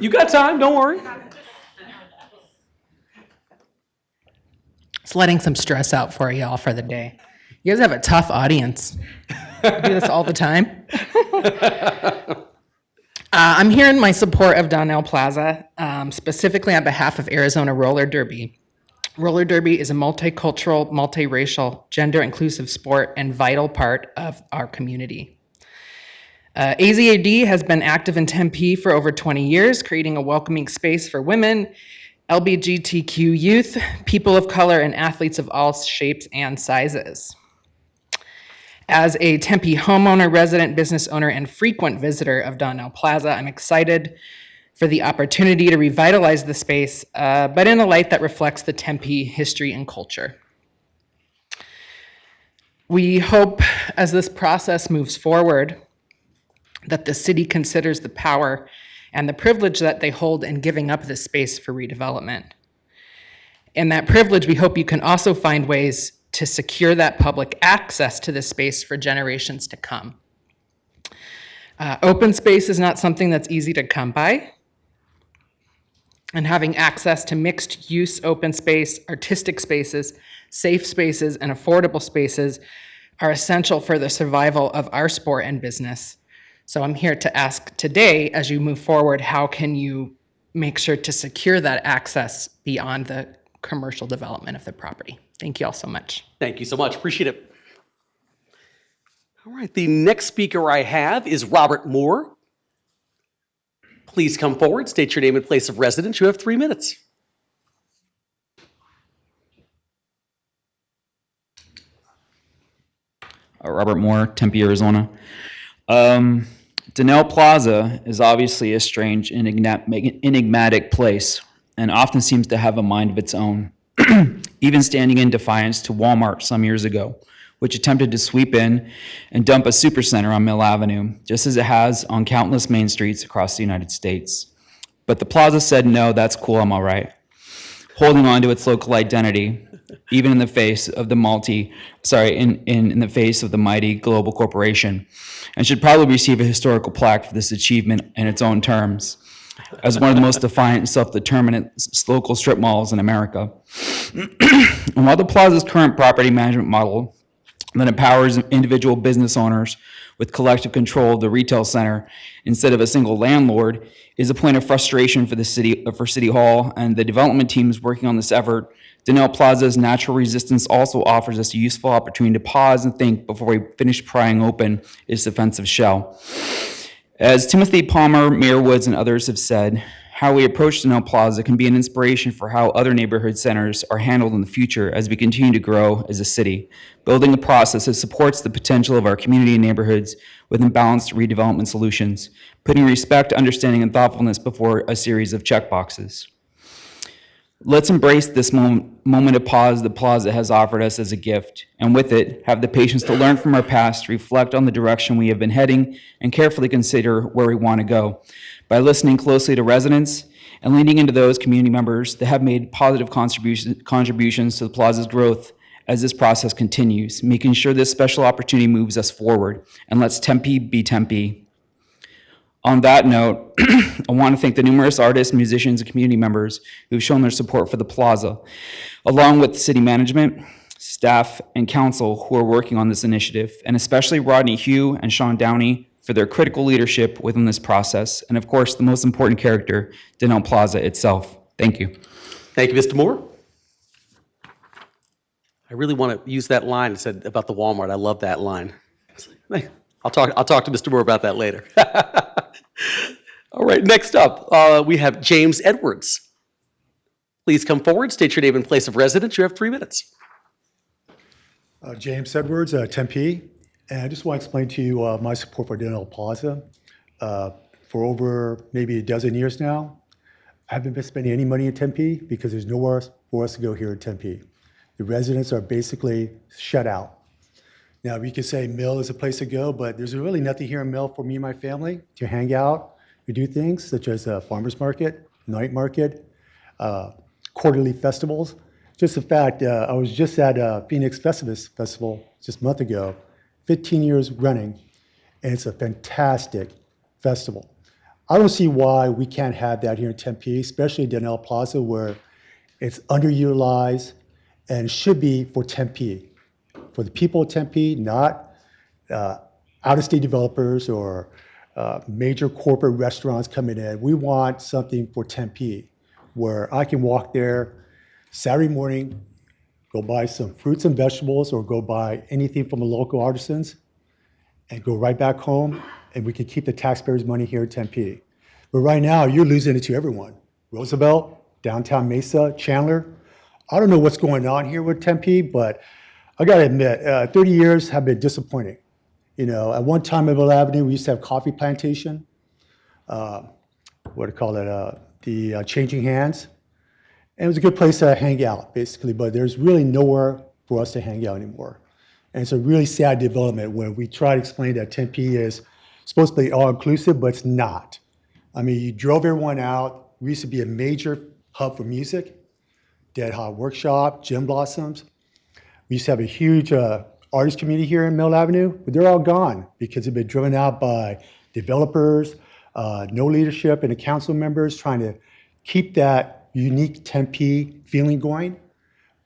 You got time, don't worry. Just letting some stress out for y'all for the day. You guys have a tough audience. I do this all the time. I'm here in my support of Donnell Plaza, specifically on behalf of Arizona Roller Derby. Roller Derby is a multicultural, multiracial, gender-inclusive sport and vital part of our community. AZAD has been active in Tempe for over 20 years, creating a welcoming space for women, LGBTQ youth, people of color, and athletes of all shapes and sizes. As a Tempe homeowner, resident, business owner, and frequent visitor of Donnell Plaza, I'm excited for the opportunity to revitalize the space, but in a light that reflects the Tempe history and culture. We hope, as this process moves forward, that the city considers the power and the privilege that they hold in giving up this space for redevelopment. In that privilege, we hope you can also find ways to secure that public access to this space for generations to come. Open space is not something that's easy to come by, and having access to mixed use open space, artistic spaces, safe spaces, and affordable spaces are essential for the survival of our sport and business. So I'm here to ask today, as you move forward, how can you make sure to secure that access beyond the commercial development of the property? Thank you all so much. Thank you so much. Appreciate it. All right, the next speaker I have is Robert Moore. Please come forward, state your name and place of residence. You have 3 minutes. Robert Moore, Tempe, Arizona. Donnell Plaza is obviously a strange, enigmatic place and often seems to have a mind of its own, even standing in defiance to Walmart some years ago, which attempted to sweep in and dump a supercenter on Mill Avenue, just as it has on countless main streets across the United States. But the plaza said, no, that's cool, I'm all right, holding on to its local identity, even in the face of the in the face of the mighty global corporation, and should probably receive a historical plaque for this achievement in its own terms, as one of the most defiant and self-determinant local strip malls in America. And while the plaza's current property management model that empowers individual business owners with collective control of the retail center instead of a single landlord is a point of frustration for the city, for City Hall and the development teams working on this effort, Donnell Plaza's natural resistance also offers us a useful opportunity to pause and think before we finish prying open its defensive shell. As Timothy Palmer, Mayor Woods, and others have said, how we approach Donnell Plaza can be an inspiration for how other neighborhood centers are handled in the future as we continue to grow as a city, building a process that supports the potential of our community and neighborhoods with imbalanced redevelopment solutions, putting respect, understanding, and thoughtfulness before a series of checkboxes. Let's embrace this moment of pause the plaza has offered us as a gift, and with it, have the patience to learn from our past, reflect on the direction we have been heading, and carefully consider where we want to go. By listening closely to residents and leaning into those community members that have made positive contributions to the plaza's growth as this process continues, making sure this special opportunity moves us forward and lets Tempe be Tempe. On that note, I want to thank the numerous artists, musicians, and community members who've shown their support for the plaza, along with city management, staff, and council who are working on this initiative, and especially Rodney Hugh and Sean Downey for their critical leadership within this process, and of course, the most important character, Donnell Plaza itself. Thank you. Thank you, Mr. Moore. I really want to use that line it said about the Walmart. I love that line. I'll talk to Mr. Moore about that later. All right, next up, we have James Edwards. Please come forward, state your name and place of residence. You have 3 minutes. James Edwards, Tempe, and I just want to explain to you my support for Donnell Plaza. for over maybe a dozen years now. I haven't been spending any money in Tempe because there's nowhere for us to go here in Tempe. The residents are basically shut out. Now, we could say Mill is a place to go, but there's really nothing here in Mill for me and my family to hang out. We do things such as a farmer's market, night market, quarterly festivals. Just the fact, I was just at Phoenix Festivus Festival just a month ago, 15 years running, and it's a fantastic festival. I don't see why we can't have that here in Tempe, especially Donnell Plaza, where it's underutilized and should be for Tempe, for the people of Tempe, not out-of-state developers or major corporate restaurants coming in. We want something for Tempe, where I can walk there Saturday morning, go buy some fruits and vegetables, or go buy anything from the local artisans, and go right back home, and we can keep the taxpayers' money here in Tempe. But right now, you're losing it to everyone. Roosevelt, downtown Mesa, Chandler. I don't know what's going on here with Tempe, but I gotta admit, 30 years have been disappointing. You know, at one time at Mill Avenue, we used to have coffee plantation. What do you call it? The Changing Hands. And it was a good place to hang out, basically, but there's really nowhere for us to hang out anymore. And it's a really sad development when we try to explain that Tempe is supposed to be all-inclusive, but it's not. I mean, you drove everyone out. We used to be a major hub for music, Dead Hot Workshop, Gym Blossoms. We used to have a huge artist community here in Mill Avenue, but they're all gone because they've been driven out by developers, no leadership, and the council members trying to keep that unique Tempe feeling going.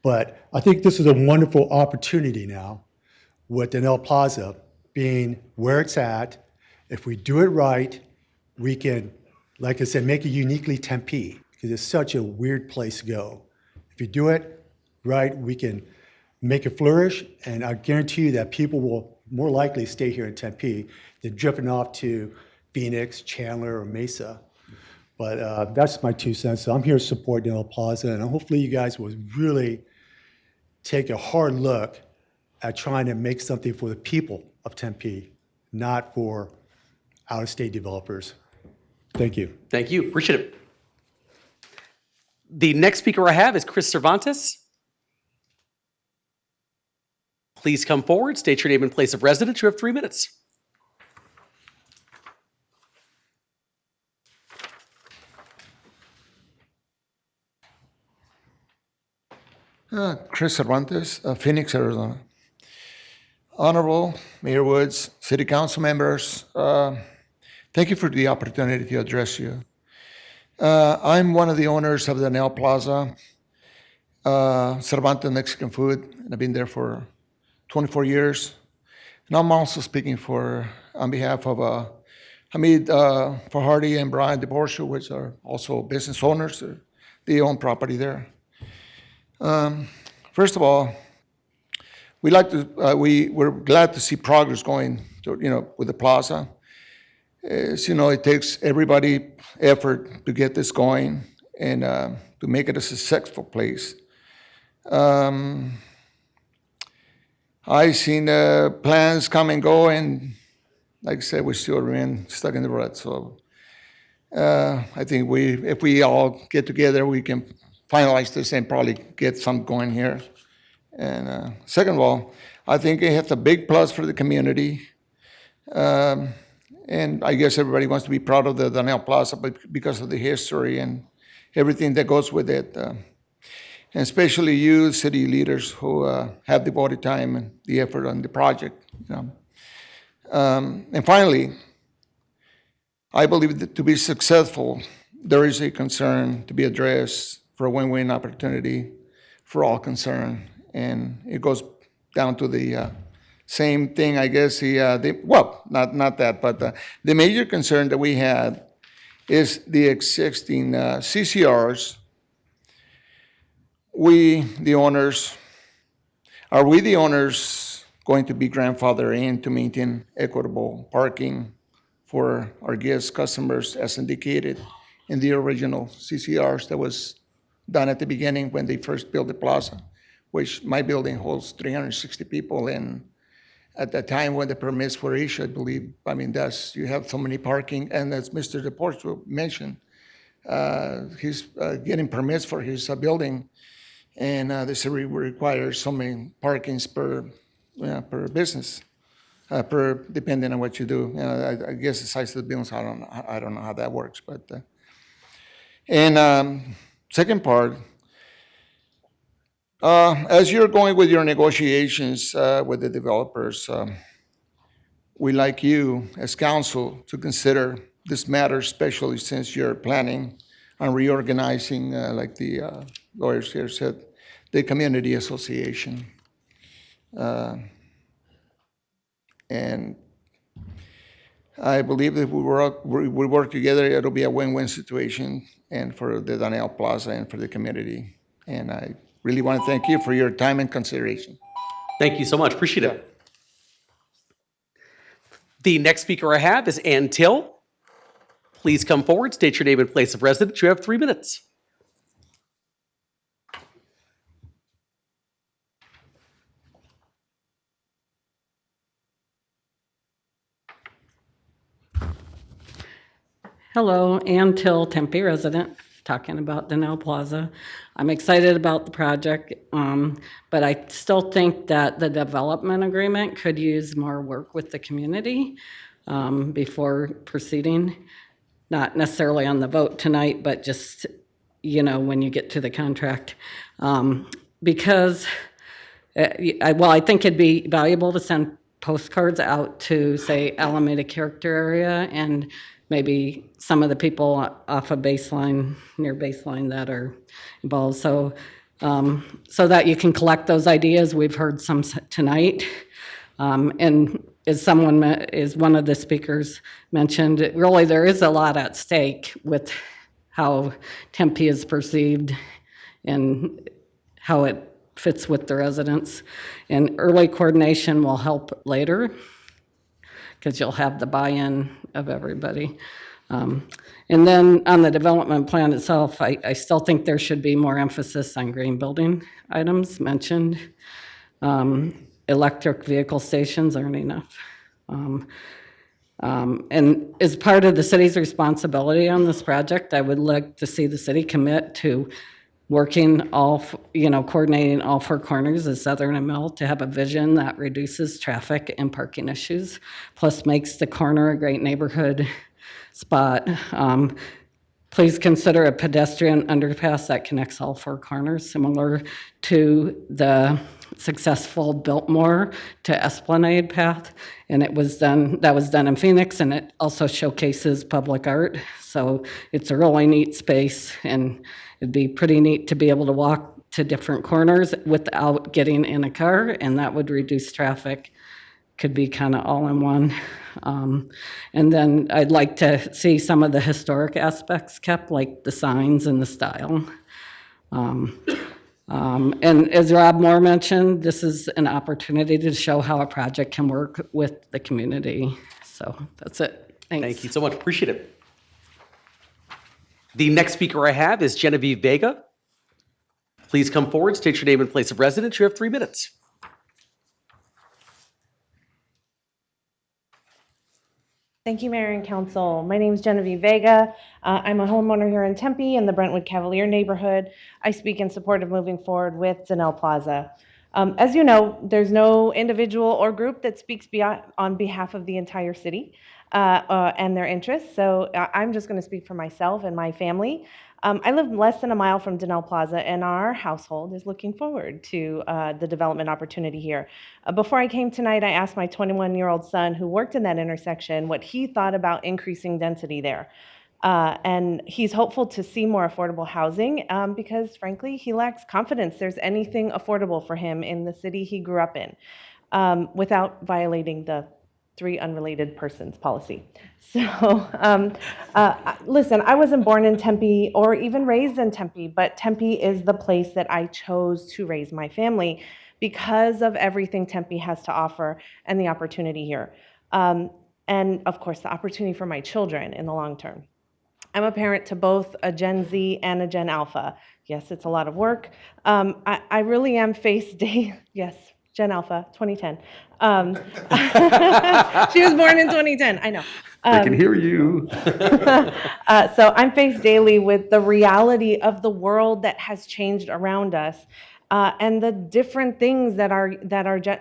But I think this is a wonderful opportunity now with Donnell Plaza being where it's at. If we do it right, we can, like I said, make it uniquely Tempe because it's such a weird place to go. If you do it right, we can make it flourish, and I guarantee you that people will more likely stay here in Tempe than drifting off to Phoenix, Chandler, or Mesa. But that's my 2 cents. So I'm here to support Donnell Plaza, and hopefully you guys will really take a hard look at trying to make something for the people of Tempe, not for out-of-state developers. Thank you. Thank you. Appreciate it. The next speaker I have is Chris Cervantes. Please come forward, state your name and place of residence. You have 3 minutes. Chris Cervantes, Phoenix, Arizona. Honorable Mayor Woods, City Council members, thank you for the opportunity to address you. I'm one of the owners of the Donnell Plaza, Cervantes Mexican Food, and I've been there for 24 years. And I'm also speaking on behalf of Hamid Fahardi and Brian DeBorschu, which are also business owners. They own property there. First of all, we're glad to see progress going, with the plaza. As you know, it takes everybody effort to get this going and to make it a successful place. I've seen plans come and go, and like I said, we still remain stuck in the rut. So I think if we all get together, we can finalize this and probably get some going here. And second of all, I think it has a big plus for the community. And I guess everybody wants to be proud of the Donnell Plaza because of the history and everything that goes with it. And especially you, city leaders, who have devoted time and the effort on the project. And finally, I believe that to be successful, there is a concern to be addressed for a win-win opportunity for all concerned. And it goes down to the same thing, I guess. Not that, but the major concern that we had is the existing CCRs. Are we, the owners, going to be grandfathered in to maintain equitable parking for our guests, customers, as indicated in the original CCRs that was done at the beginning when they first built the plaza, which my building holds 360 people, and at the time when the permits were issued, I believe, I mean, you have so many parking, and as Mr. DePorto mentioned, he's getting permits for his building, and the city requires so many parkings per business, depending on what you do. I guess the size of the buildings, I don't know how that works, but second part, as you're going with your negotiations with the developers, we like you as council to consider this matter, especially since you're planning on reorganizing, like the lawyers here said, the community association. And I believe that we work together, it'll be a win-win situation, and for the Daniel Plaza and for the community. And I really want to thank you for your time and consideration. Thank you so much. Appreciate it. The next speaker I have is Ann Till. Please come forward, state your name and place of residence. You have 3 minutes. Hello, Ann Till, Tempe resident, talking about Daniel Plaza. I'm excited about the project, but I still think that the development agreement could use more work with the community before proceeding. Not necessarily on the vote tonight, but just, when you get to the contract. Because, I think it'd be valuable to send postcards out to, say, Alameda Character Area and maybe some of the people off of near baseline that are involved. So that you can collect those ideas. We've heard some tonight. And as one of the speakers mentioned, really there is a lot at stake with how Tempe is perceived and how it fits with the residents. And early coordination will help later because you'll have the buy-in of everybody. And then on the development plan itself, I still think there should be more emphasis on green building items mentioned. Electric vehicle stations aren't enough. And as part of the city's responsibility on this project, I would like to see the city commit to working coordinating all 4 corners of Southern and Mill to have a vision that reduces traffic and parking issues, plus makes the corner a great neighborhood spot. Please consider a pedestrian underpass that connects all 4 corners, similar to the successful Biltmore to Esplanade path. And that was done in Phoenix, and it also showcases public art. So it's a really neat space, and it'd be pretty neat to be able to walk to different corners without getting in a car, and that would reduce traffic. Could be kind of all in one. And then I'd like to see some of the historic aspects kept, like the signs and the style. And as Rob Moore mentioned, this is an opportunity to show how a project can work with the community. So that's it. Thanks. Thank you so much. Appreciate it. The next speaker I have is Genevieve Vega. Please come forward, state your name and place of residence. You have 3 minutes. Thank you, Mayor and Council. My name is Genevieve Vega. I'm a homeowner here in Tempe in the Brentwood Cavalier neighborhood. I speak in support of moving forward with Daniel Plaza. As you know, there's no individual or group that speaks on behalf of the entire city and their interests. So I'm just going to speak for myself and my family. I live less than a mile from Daniel Plaza, and our household is looking forward to the development opportunity here. Before I came tonight, I asked my 21-year-old son, who worked in that intersection, what he thought about increasing density there. And he's hopeful to see more affordable housing because, frankly, he lacks confidence there's anything affordable for him in the city he grew up in without violating the 3 unrelated persons policy. So listen, I wasn't born in Tempe or even raised in Tempe, but Tempe is the place that I chose to raise my family because of everything Tempe has to offer and the opportunity here. And of course, the opportunity for my children in the long term. I'm a parent to both a Gen Z and a Gen Alpha. Yes, it's a lot of work. I really am faced yes. Gen Alpha, 2010. She was born in 2010, I know. They can hear you. So I'm faced daily with the reality of the world that has changed around us, and the different things that our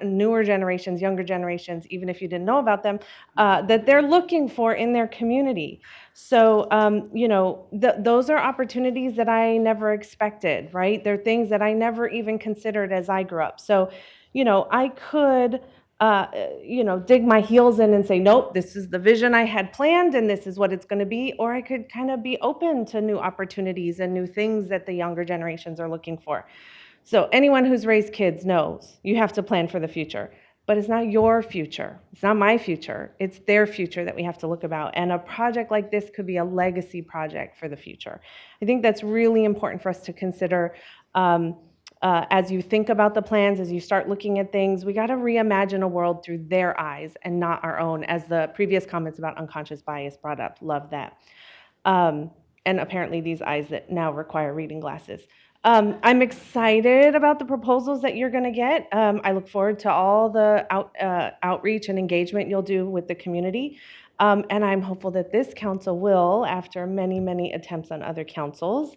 newer generations, younger generations, even if you didn't know about them, that they're looking for in their community. So, you know, those are opportunities that I never expected, right? They're things that I never even considered as I grew up. So, you know, I could you know, dig my heels in and say, nope, this is the vision I had planned and this is what it's going to be. Or I could kind of be open to new opportunities and new things that the younger generations are looking for. So anyone who's raised kids knows you have to plan for the future. But it's not your future. It's not my future. It's their future that we have to look about. And a project like this could be a legacy project for the future. I think that's really important for us to consider. As you think about the plans, as you start looking at things, we got to reimagine a world through their eyes and not our own, as the previous comments about unconscious bias brought up. Love that. And apparently these eyes that now require reading glasses. I'm excited about the proposals that you're going to get. I look forward to all the outreach and engagement you'll do with the community. And I'm hopeful that this council will, after many, many attempts on other councils,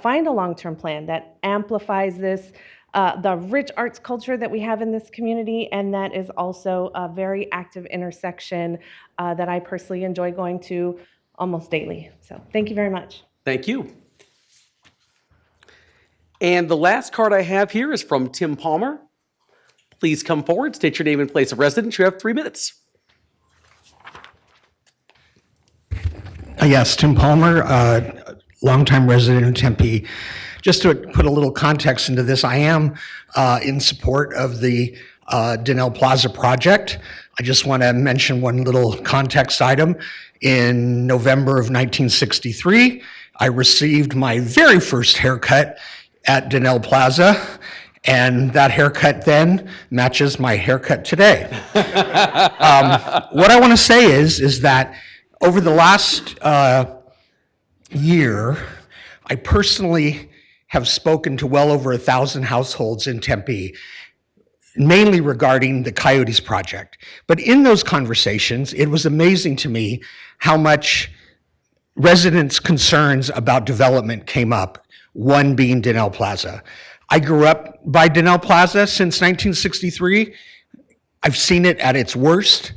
find a long-term plan that amplifies this, the rich arts culture that we have in this community, and that is also a very active intersection that I personally enjoy going to almost daily. So thank you very much. Thank you. And the last card I have here is from Tim Palmer. Please come forward, state your name and place of residence. You have 3 minutes. Yes, Tim Palmer, longtime resident of Tempe. Just to put a little context into this, I am in support of the Donnell Plaza project. I just want to mention one little context item. In November of 1963, I received my very first haircut at Donnell Plaza, and that haircut then matches my haircut today. What I want to say is that over the last year, I personally have spoken to well over 1,000 households in Tempe, mainly regarding the Coyotes project. But in those conversations, it was amazing to me how much residents' concerns about development came up, one being Donnell Plaza. I grew up by Donnell Plaza since 1963. I've seen it at its worst.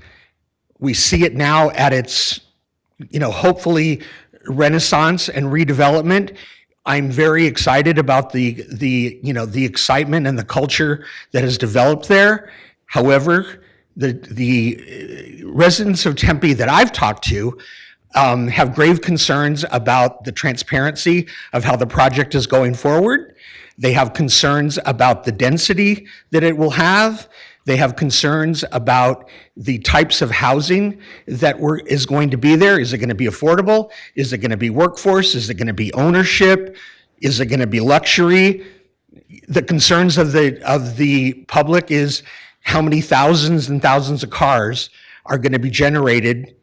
We see it now at its, hopefully renaissance and redevelopment. I'm very excited about the excitement and the culture that has developed there. However, the residents of Tempe that I've talked to have grave concerns about the transparency of how the project is going forward. They have concerns about the density that it will have. They have concerns about the types of housing that is going to be there. Is it going to be affordable? Is it going to be workforce? Is it going to be ownership? Is it going to be luxury? The concerns of the public is how many thousands and thousands of cars are going to be generated,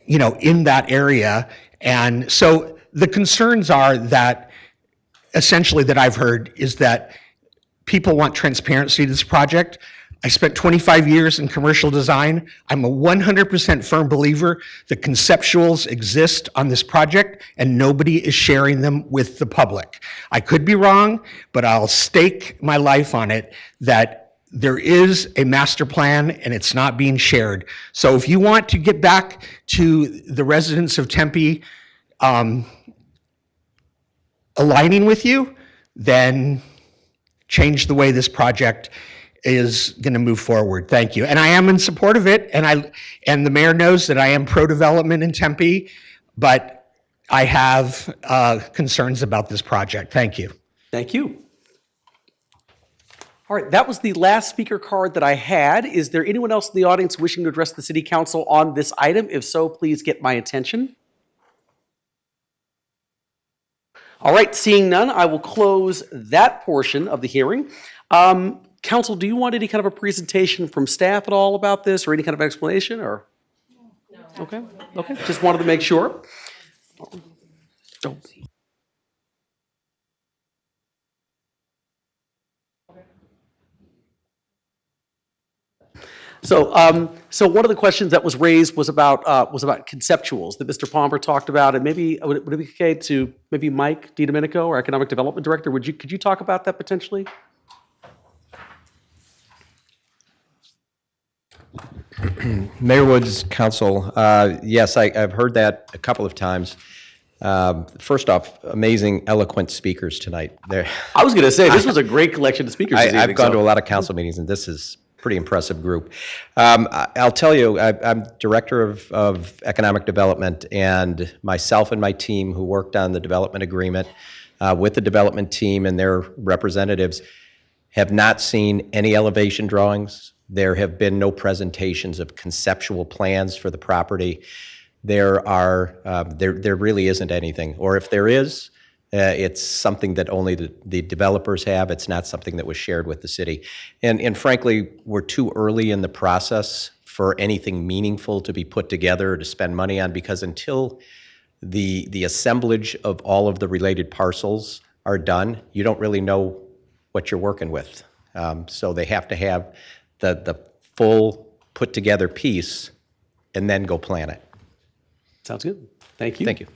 in that area. And so the concerns are that essentially that I've heard is that people want transparency to this project. I spent 25 years in commercial design. I'm a 100% firm believer that conceptuals exist on this project and nobody is sharing them with the public. I could be wrong, but I'll stake my life on it that there is a master plan and it's not being shared. So if you want to get back to the residents of Tempe aligning with you, then change the way this project is going to move forward. Thank you. And I am in support of it, and the mayor knows that I am pro-development in Tempe, but I have concerns about this project. Thank you. Thank you. All right, that was the last speaker card that I had. Is there anyone else in the audience wishing to address the city council on this item? If so, please get my attention. All right, seeing none, I will close that portion of the hearing. Council, do you want any kind of a presentation from staff at all about this or any kind of explanation or? No. Okay, just wanted to make sure. Oh. So one of the questions that was raised was about conceptuals that Mr. Palmer talked about, and maybe would it be okay to maybe Mike DiDomenico, our Economic Development Director, could you talk about that potentially? Mayor Woods, Council, yes, I've heard that a couple of times. First off, amazing, eloquent speakers tonight. I was going to say, this was a great collection of speakers this evening, I've gone to a lot of council meetings, and this is a pretty impressive group. I'll tell you, I'm Director of Economic Development, and myself and my team who worked on the development agreement with the development team and their representatives have not seen any elevation drawings. There have been no presentations of conceptual plans for the property. There really isn't anything, or if there is, it's something that only the developers have. It's not something that was shared with the city. And frankly, we're too early in the process for anything meaningful to be put together or to spend money on, because until the assemblage of all of the related parcels are done, you don't really know what you're working with. So they have to have the full put together piece and then go plan it. Sounds good. Thank you. Thank you.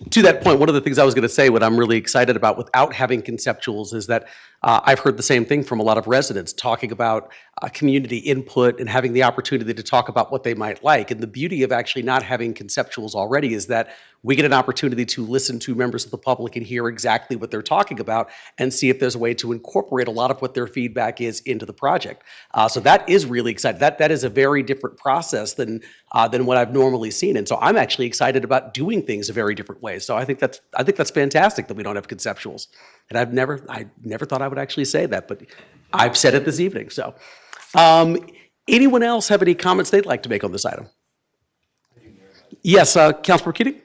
To that point, one of the things I was going to say, what I'm really excited about without having conceptuals, is that I've heard the same thing from a lot of residents talking about community input and having the opportunity to talk about what they might like. And the beauty of actually not having conceptuals already is that we get an opportunity to listen to members of the public and hear exactly what they're talking about and see if there's a way to incorporate a lot of what their feedback is into the project. So that is really exciting. That is a very different process than what I've normally seen. And so I'm actually excited about doing things a very different way. So I think that's fantastic that we don't have conceptuals. And I never thought I would actually say that, but I've said it this evening. So anyone else have any comments they'd like to make on this item? Yes, Councilor Keating?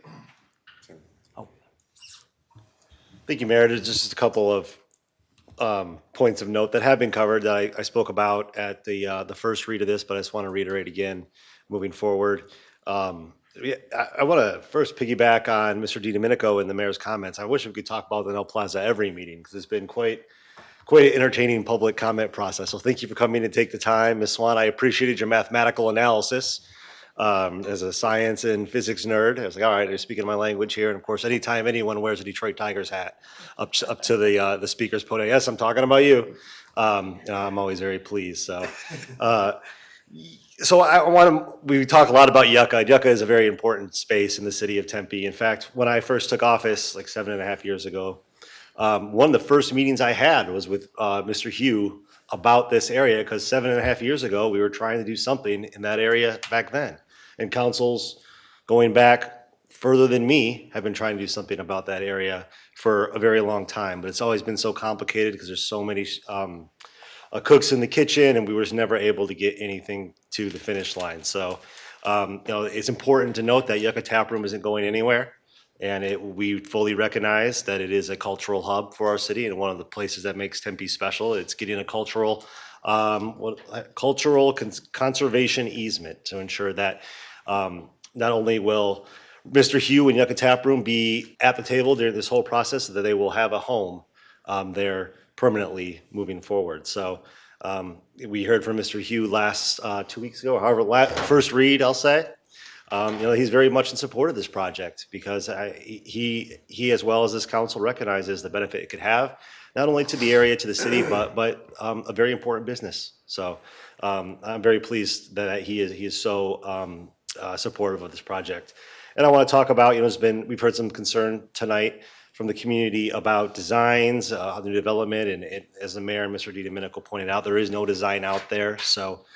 Thank you, Mayor. There's just a couple of points of note that have been covered that I spoke about at the first read of this, but I just want to reiterate again moving forward. I want to first piggyback on Mr. DiDomenico and the mayor's comments. I wish we could talk about the Denell Plaza every meeting, because it's been quite an entertaining public comment process. So thank you for coming and take the time. Ms. Swan, I appreciated your mathematical analysis. As a science and physics nerd, I was like, all right, they're speaking my language here. And of course, anytime anyone wears a Detroit Tigers hat up to the speaker's podium, yes, I'm talking about you. I'm always very pleased. So we talk a lot about Yucca. Yucca is a very important space in the city of Tempe. In fact, when I first took office like 7.5 years ago, one of the first meetings I had was with Mr. Hugh about this area, because 7.5 years ago, we were trying to do something in that area back then. And councils going back further than me have been trying to do something about that area for a very long time. But it's always been so complicated because there's so many cooks in the kitchen, and we were just never able to get anything to the finish line. So it's important to note that Yucca Tap Room isn't going anywhere. And we fully recognize that it is a cultural hub for our city, and one of the places that makes Tempe special. It's getting a cultural conservation easement to ensure that not only will Mr. Hugh and Yucca Tap Room be at the table during this whole process, that they will have a home there permanently moving forward. So we heard from Mr. Hugh last 2 weeks ago, or however, first read, I'll say. He's very much in support of this project, because he as well as this council recognizes the benefit it could have, not only to the area, to the city, but a very important business. So I'm very pleased that he is so supportive of this project. And I want to talk about, we've heard some concern tonight from the community about designs, new development, and as the mayor and Mr. DiDomenico pointed out, there is no design out there. So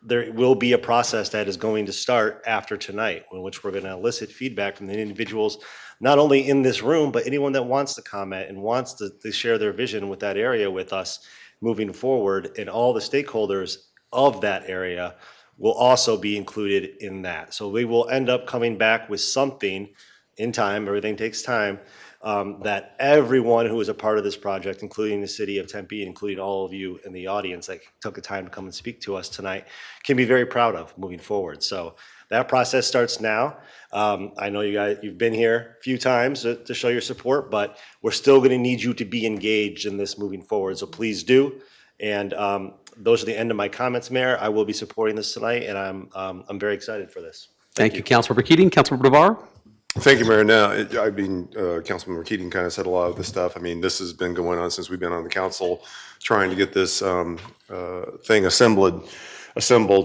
there will be a process that is going to start after tonight, in which we're going to elicit feedback from the individuals, not only in this room, but anyone that wants to comment and wants to share their vision with that area with us moving forward. And all the stakeholders of that area will also be included in that. So we will end up coming back with something in time. Everything takes time. That everyone who is a part of this project, including the city of Tempe, including all of you in the audience that took the time to come and speak to us tonight, can be very proud of moving forward. So that process starts now. I know you guys, you've been here a few times to show your support, but we're still going to need you to be engaged in this moving forward. So please do. And those are the end of my comments, Mayor. I will be supporting this tonight, and I'm very excited for this. Thank you, Councilmember Keating. Councilmember Navarro? Thank you, Mayor. Now, I mean, Councilmember Keating kind of said a lot of this stuff. I mean, this has been going on since we've been on the council, trying to get this thing assembled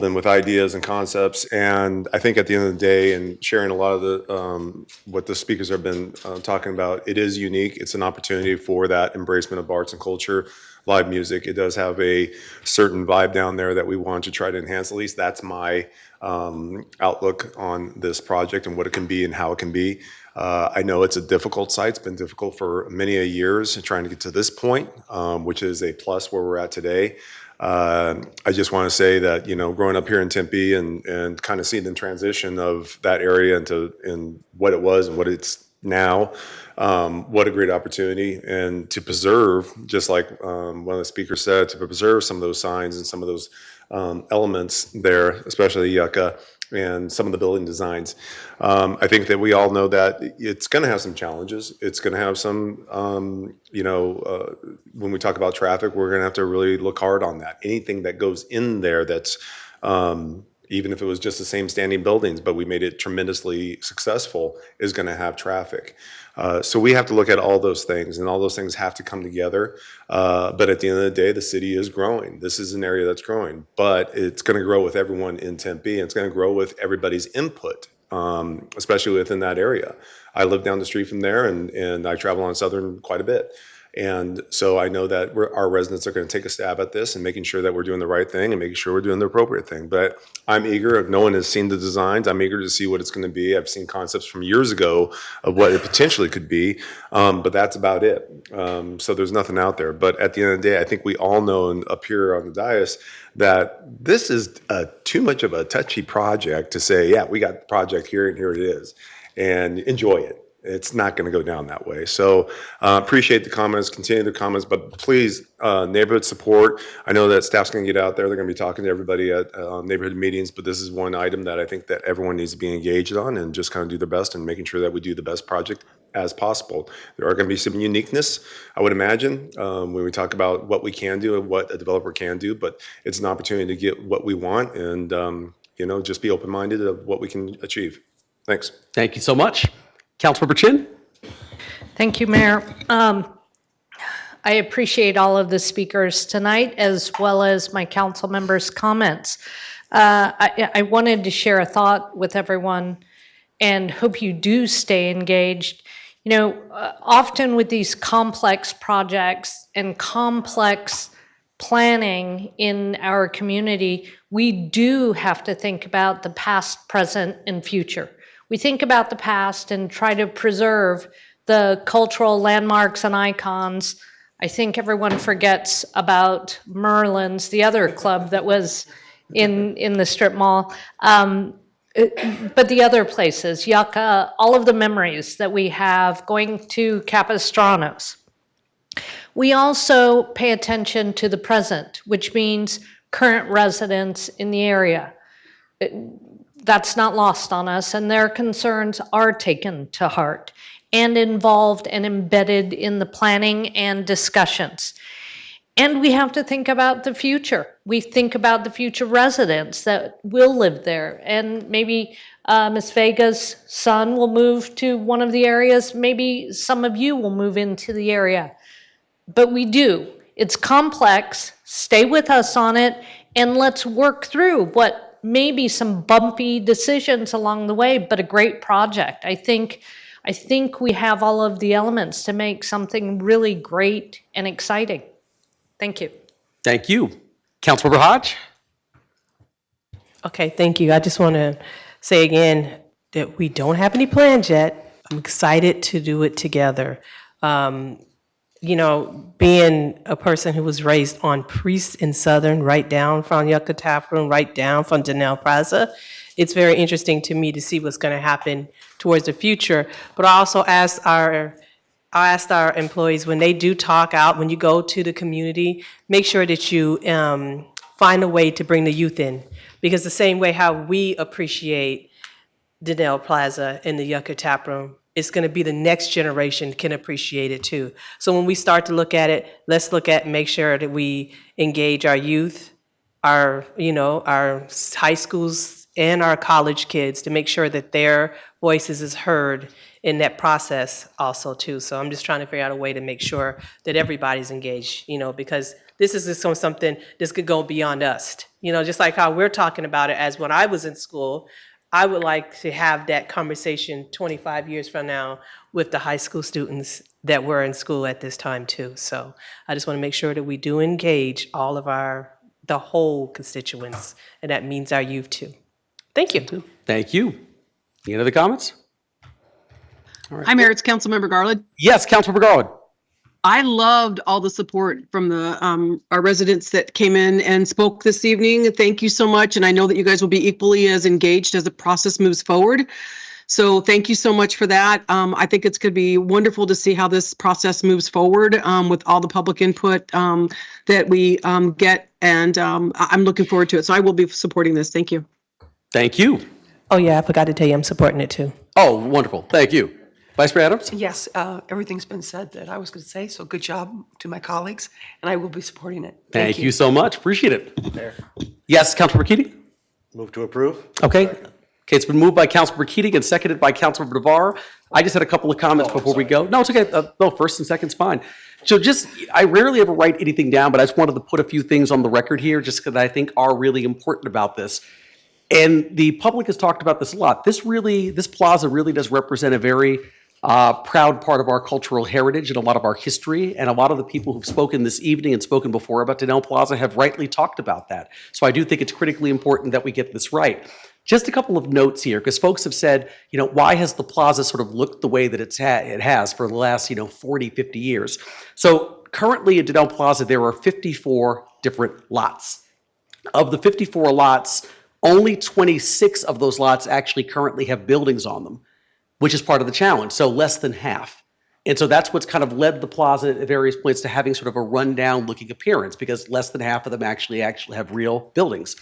and with ideas and concepts. And I think at the end of the day, and sharing a lot of the what the speakers have been talking about, it is unique. It's an opportunity for that embracement of arts and culture, live music. It does have a certain vibe down there that we want to try to enhance. At least that's my outlook on this project and what it can be and how it can be. I know it's a difficult site. It's been difficult for many a years trying to get to this point, which is a plus where we're at today. I just want to say that, you know, growing up here in Tempe and kind of seeing the transition of that area in what it was and what it's now, what a great opportunity. And to preserve, just like one of the speakers said, to preserve some of those signs and some of those elements there, especially Yucca and some of the building designs. I think that we all know that it's going to have some challenges. It's going to have some, when we talk about traffic, we're going to have to really look hard on that. Anything that goes in there that's, even if it was just the same standing buildings, but we made it tremendously successful, is going to have traffic. So we have to look at all those things, and all those things have to come together. But at the end of the day, the city is growing. This is an area that's growing, but it's going to grow with everyone in Tempe, and it's going to grow with everybody's input, especially within that area. I live down the street from there, and I travel on Southern quite a bit. And so I know that our residents are going to take a stab at this and making sure that we're doing the right thing and making sure we're doing the appropriate thing. But I'm eager. If no one has seen the designs, I'm eager to see what it's going to be. I've seen concepts from years ago of what it potentially could be, but that's about it. So there's nothing out there. But at the end of the day, I think we all know up here on the dais that this is too much of a touchy project to say, yeah, we got the project here and here it is, and enjoy it. It's not going to go down that way. So appreciate the comments, continue the comments, but please, neighborhood support. I know that staff's going to get out there. They're going to be talking to everybody at neighborhood meetings, but this is one item that I think that everyone needs to be engaged on and just kind of do their best and making sure that we do the best project as possible. There are going to be some uniqueness, I would imagine, when we talk about what we can do and what a developer can do, but it's an opportunity to get what we want and, just be open-minded of what we can achieve. Thanks. Thank you so much. Councilmember Chin? Thank you, Mayor. I appreciate all of the speakers tonight, as well as my council members' comments. I wanted to share a thought with everyone and hope you do stay engaged. You know, often with these complex projects and complex planning in our community, we do have to think about the past, present, and future. We think about the past and try to preserve the cultural landmarks and icons. I think everyone forgets about Merlin's, the other club that was in the strip mall. But the other places, Yucca, all of the memories that we have going to Capistranos. We also pay attention to the present, which means current residents in the area. That's not lost on us, and their concerns are taken to heart and involved and embedded in the planning and discussions. And we have to think about the future. We think about the future residents that will live there, and maybe Ms. Vega's son will move to one of the areas. Maybe some of you will move into the area. But we do. It's complex. Stay with us on it, and let's work through what maybe some bumpy decisions along the way, but a great project. I think we have all of the elements to make something really great and exciting. Thank you. Thank you. Councilmember Hodge? Okay, thank you. I just want to say again that we don't have any plans yet. I'm excited to do it together. Being a person who was raised on Priest and Southern, right down from Yucca Tap Room, right down from Danelle Plaza, it's very interesting to me to see what's going to happen towards the future. But I also asked our employees, when they do talk out, when you go to the community, make sure that you find a way to bring the youth in. Because the same way how we appreciate Danelle Plaza and the Yucca Tap Room, it's going to be the next generation can appreciate it too. So when we start to look at it, let's look at and make sure that we engage our youth our high schools and our college kids to make sure that their voices is heard in that process also too. So I'm just trying to figure out a way to make sure that everybody's engaged, because this is just something this could go beyond us. Just like how we're talking about it as when I was in school, I would like to have that conversation 25 years from now with the high school students that were in school at this time too. So I just want to make sure that we do engage all of the whole constituents, and that means our youth too. Thank you. Thank you. Any other comments? Hi, Mayor. It's Councilmember Garland. Yes, Councilmember Garland. I loved all the support from the our residents that came in and spoke this evening. Thank you so much. And I know that you guys will be equally as engaged as the process moves forward. So thank you so much for that. I think it's going to be wonderful to see how this process moves forward with all the public input that we get. And I'm looking forward to it. So I will be supporting this. Thank you. Thank you. Oh yeah, I forgot to tell you I'm supporting it too. Oh, wonderful. Thank you. Vice Mayor Adams? Yes, everything's been said that I was going to say, so good job to my colleagues, and I will be supporting it. Thank you so much. Appreciate it. Mayor. Yes, Councilmember Keating? Move to approve. Okay. Okay, it's been moved by Councilmember Keating and seconded by Councilmember Navarre. I just had a couple of comments before we go. No, it's okay. No, first and second's fine. So I rarely ever write anything down, but I just wanted to put a few things on the record here just because I think are really important about this. And the public has talked about this a lot. This plaza really does represent a very proud part of our cultural heritage and a lot of our history. And a lot of the people who've spoken this evening and spoken before about Denell Plaza have rightly talked about that. So I do think it's critically important that we get this right. Just a couple of notes here, because folks have said, why has the plaza sort of looked the way that it has for the last, 40, 50 years? So currently at Denell Plaza, there are 54 different lots. Of the 54 lots, only 26 of those lots actually currently have buildings on them, which is part of the challenge, so less than half. And so that's what's kind of led the plaza at various points to having sort of a rundown looking appearance, because less than half of them actually have real buildings.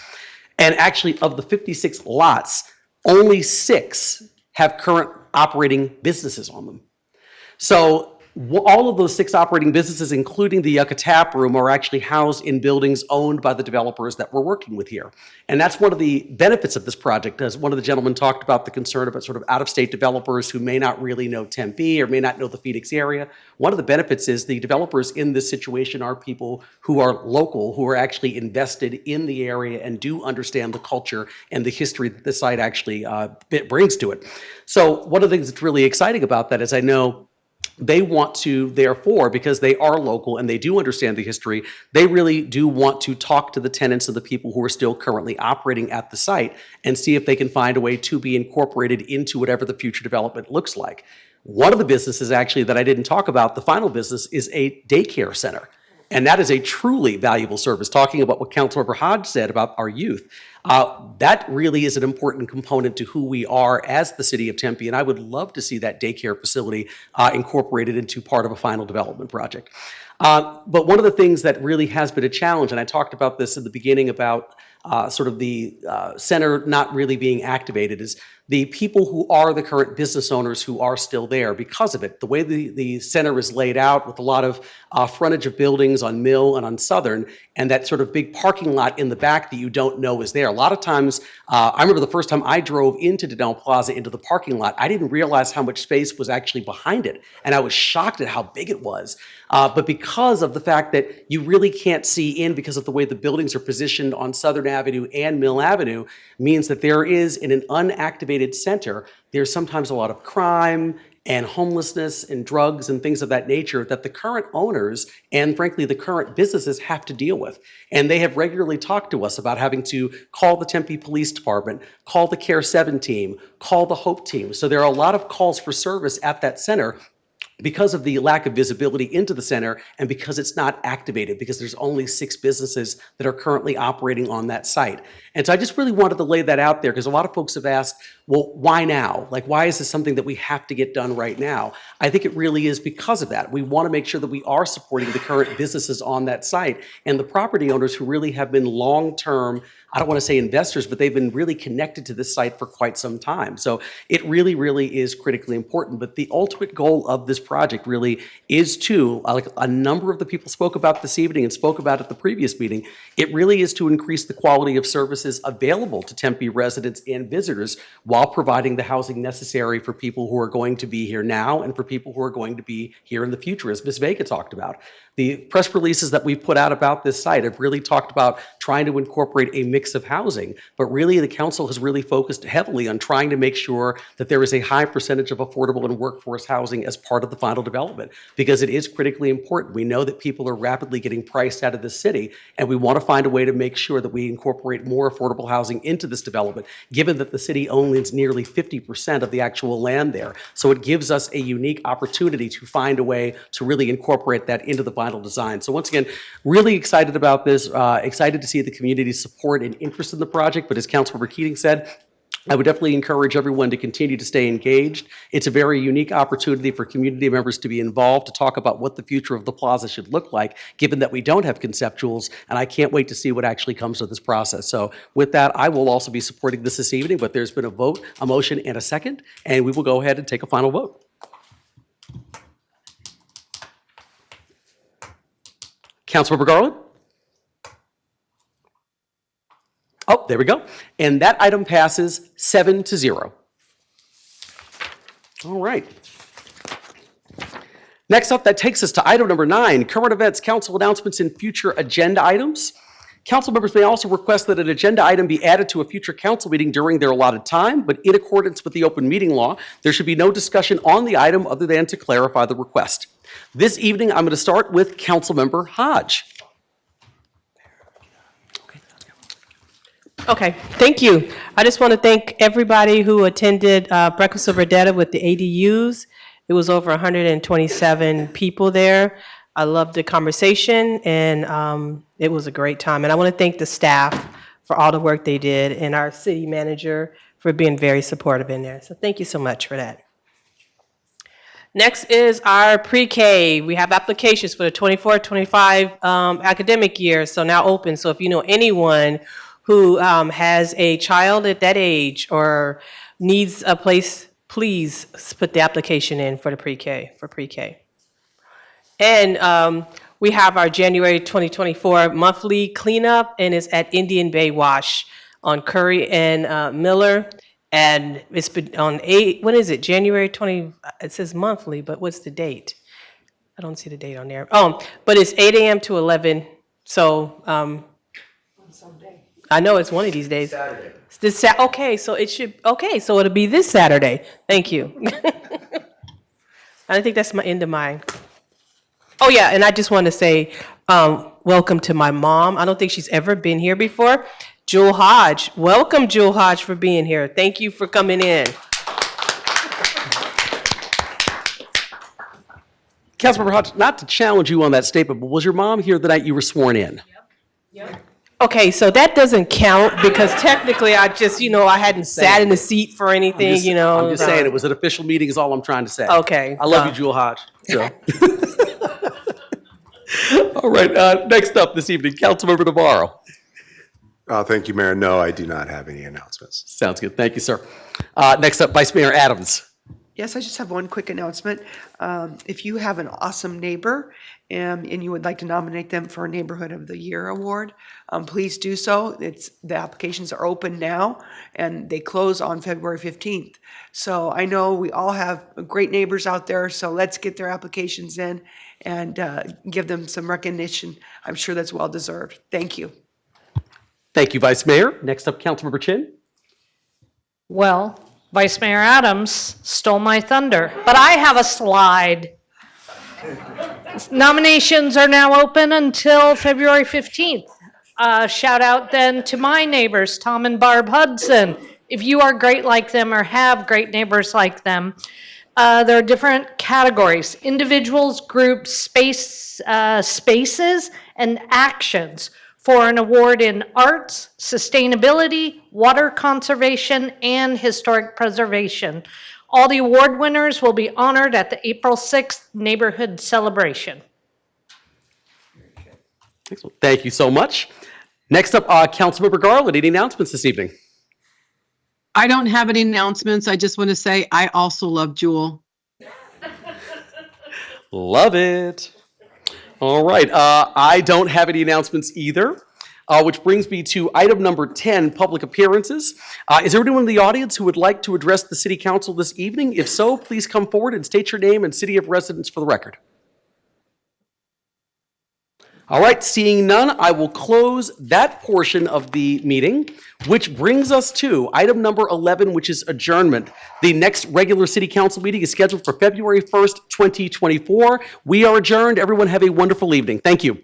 And actually, of the 56 lots, only 6 have current operating businesses on them. So all of those 6 operating businesses, including the Yucca Tap Room, are actually housed in buildings owned by the developers that we're working with here. And that's one of the benefits of this project, as one of the gentlemen talked about the concern about sort of out-of-state developers who may not really know Tempe or may not know the Phoenix area. One of the benefits is the developers in this situation are people who are local, who are actually invested in the area and do understand the culture and the history that the site actually brings to it. So one of the things that's really exciting about that is I know they want to, therefore, because they are local and they do understand the history, they really do want to talk to the tenants and the people who are still currently operating at the site and see if they can find a way to be incorporated into whatever the future development looks like. One of the businesses actually that I didn't talk about, the final business, is a daycare center. And that is a truly valuable service. Talking about what Councilmember Hodge said about our youth, that really is an important component to who we are as the city of Tempe. And I would love to see that daycare facility incorporated into part of a final development project. But one of the things that really has been a challenge, and I talked about this in the beginning about sort of the center not really being activated, is the people who are the current business owners who are still there because of it. The way the center is laid out with a lot of frontage of buildings on Mill and on Southern, and that sort of big parking lot in the back that you don't know is there. A lot of times, I remember the first time I drove into Denell Plaza into the parking lot, I didn't realize how much space was actually behind it. And I was shocked at how big it was. But because of the fact that you really can't see in because of the way the buildings are positioned on Southern Avenue and Mill Avenue, means that there is, in an unactivated center, there's sometimes a lot of crime and homelessness and drugs and things of that nature that the current owners and frankly the current businesses have to deal with. And they have regularly talked to us about having to call the Tempe Police Department, call the Care 7 team, call the Hope team. So there are a lot of calls for service at that center because of the lack of visibility into the center and because it's not activated, because there's only 6 businesses that are currently operating on that site. And so I just really wanted to lay that out there because a lot of folks have asked, well, why now? Like, why is this something that we have to get done right now? I think it really is because of that. We want to make sure that we are supporting the current businesses on that site and the property owners who really have been long-term, I don't want to say investors, but they've been really connected to this site for quite some time. So it really, really is critically important. But the ultimate goal of this project really is to, like a number of the people spoke about this evening and spoke about at the previous meeting, it really is to increase the quality of services available to Tempe residents and visitors while providing the housing necessary for people who are going to be here now and for people who are going to be here in the future, as Ms. Vega talked about. The press releases that we've put out about this site have really talked about trying to incorporate a mix of housing, but really the council has really focused heavily on trying to make sure that there is a high percentage of affordable and workforce housing as part of the final development, because it is critically important. We know that people are rapidly getting priced out of the city, and we want to find a way to make sure that we incorporate more affordable housing into this development, given that the city owns nearly 50% of the actual land there. So it gives us a unique opportunity to find a way to really incorporate that into the final design. So once again, really excited about this, excited to see the community's support and interest in the project, but as Councilmember Keating said, I would definitely encourage everyone to continue to stay engaged. It's a very unique opportunity for community members to be involved, to talk about what the future of the plaza should look like, given that we don't have conceptuals, and I can't wait to see what actually comes of this process. So with that, I will also be supporting this evening, but there's been a vote, a motion, and a second, and we will go ahead and take a final vote. Councilmember Garland? Oh, there we go. And that item passes 7-0. All right. Next up, that takes us to item number 9, current events, council announcements, and future agenda items. Council members may also request that an agenda item be added to a future council meeting during their allotted time, but in accordance with the open meeting law, there should be no discussion on the item other than to clarify the request. This evening, I'm going to start with Councilmember Hodge. Okay, thank you. I just want to thank everybody who attended Breakfast of Verdetta with the ADUs. It was over 127 people there. I loved the conversation, and it was a great time. And I want to thank the staff for all the work they did, and our city manager for being very supportive in there. So thank you so much for that. Next is our pre-K. We have applications for the 24-25 academic year, so now open. So if you know anyone who has a child at that age or needs a place, please put the application in for the pre-K, for pre-K. And we have our January 2024 monthly cleanup, and it's at Indian Bay Wash on Curry and Miller. And it's been on when is it? January 20, it says monthly, but what's the date? I don't see the date on there. Oh, but it's 8 a.m. to 11. So, I know it's one of these days. Saturday. Okay, so it should, okay, so it'll be this Saturday. Thank you. I think that's my end of mine. Oh yeah, and I just want to say welcome to my mom. I don't think she's ever been here before. Jewel Hodge. Welcome, Jewel Hodge, for being here. Thank you for coming in. Councilmember Hodge, not to challenge you on that statement, but was your mom here the night you were sworn in? Yep. Okay, so that doesn't count because technically I just, I hadn't sat in the seat for anything, I'm just saying it was an official meeting is all I'm trying to say. Okay. I love you, Jewel Hodge. So. All right, next up this evening, Councilmember Navarro. Thank you, Mayor. No, I do not have any announcements. Sounds good. Thank you, sir. Next up, Vice Mayor Adams. Yes, I just have one quick announcement. If you have an awesome neighbor and you would like to nominate them for a Neighborhood of the Year award, please do so. The applications are open now and they close on February 15th. So I know we all have great neighbors out there, so let's get their applications in and give them some recognition. I'm sure that's well deserved. Thank you. Thank you, Vice Mayor. Next up, Councilmember Chin. Well, Vice Mayor Adams stole my thunder, but I have a slide. Nominations are now open until February 15th. Shout out then to my neighbors, Tom and Barb Hudson. If you are great like them or have great neighbors like them, there are different categories: individuals, groups, spaces, and actions for an award in arts, sustainability, water conservation, and historic preservation. All the award winners will be honored at the April 6th neighborhood celebration. Excellent. Thank you so much. Next up, Councilmember Garland. Any announcements this evening? I don't have any announcements. I just want to say I also love Jewel. Love it. All right, I don't have any announcements either, which brings me to item number 10, public appearances. Is there anyone in the audience who would like to address the city council this evening? If so, please come forward and state your name and city of residence for the record. All right, seeing none, I will close that portion of the meeting, which brings us to item number 11, which is adjournment. The next regular city council meeting is scheduled for February 1st, 2024. We are adjourned. Everyone have a wonderful evening. Thank you.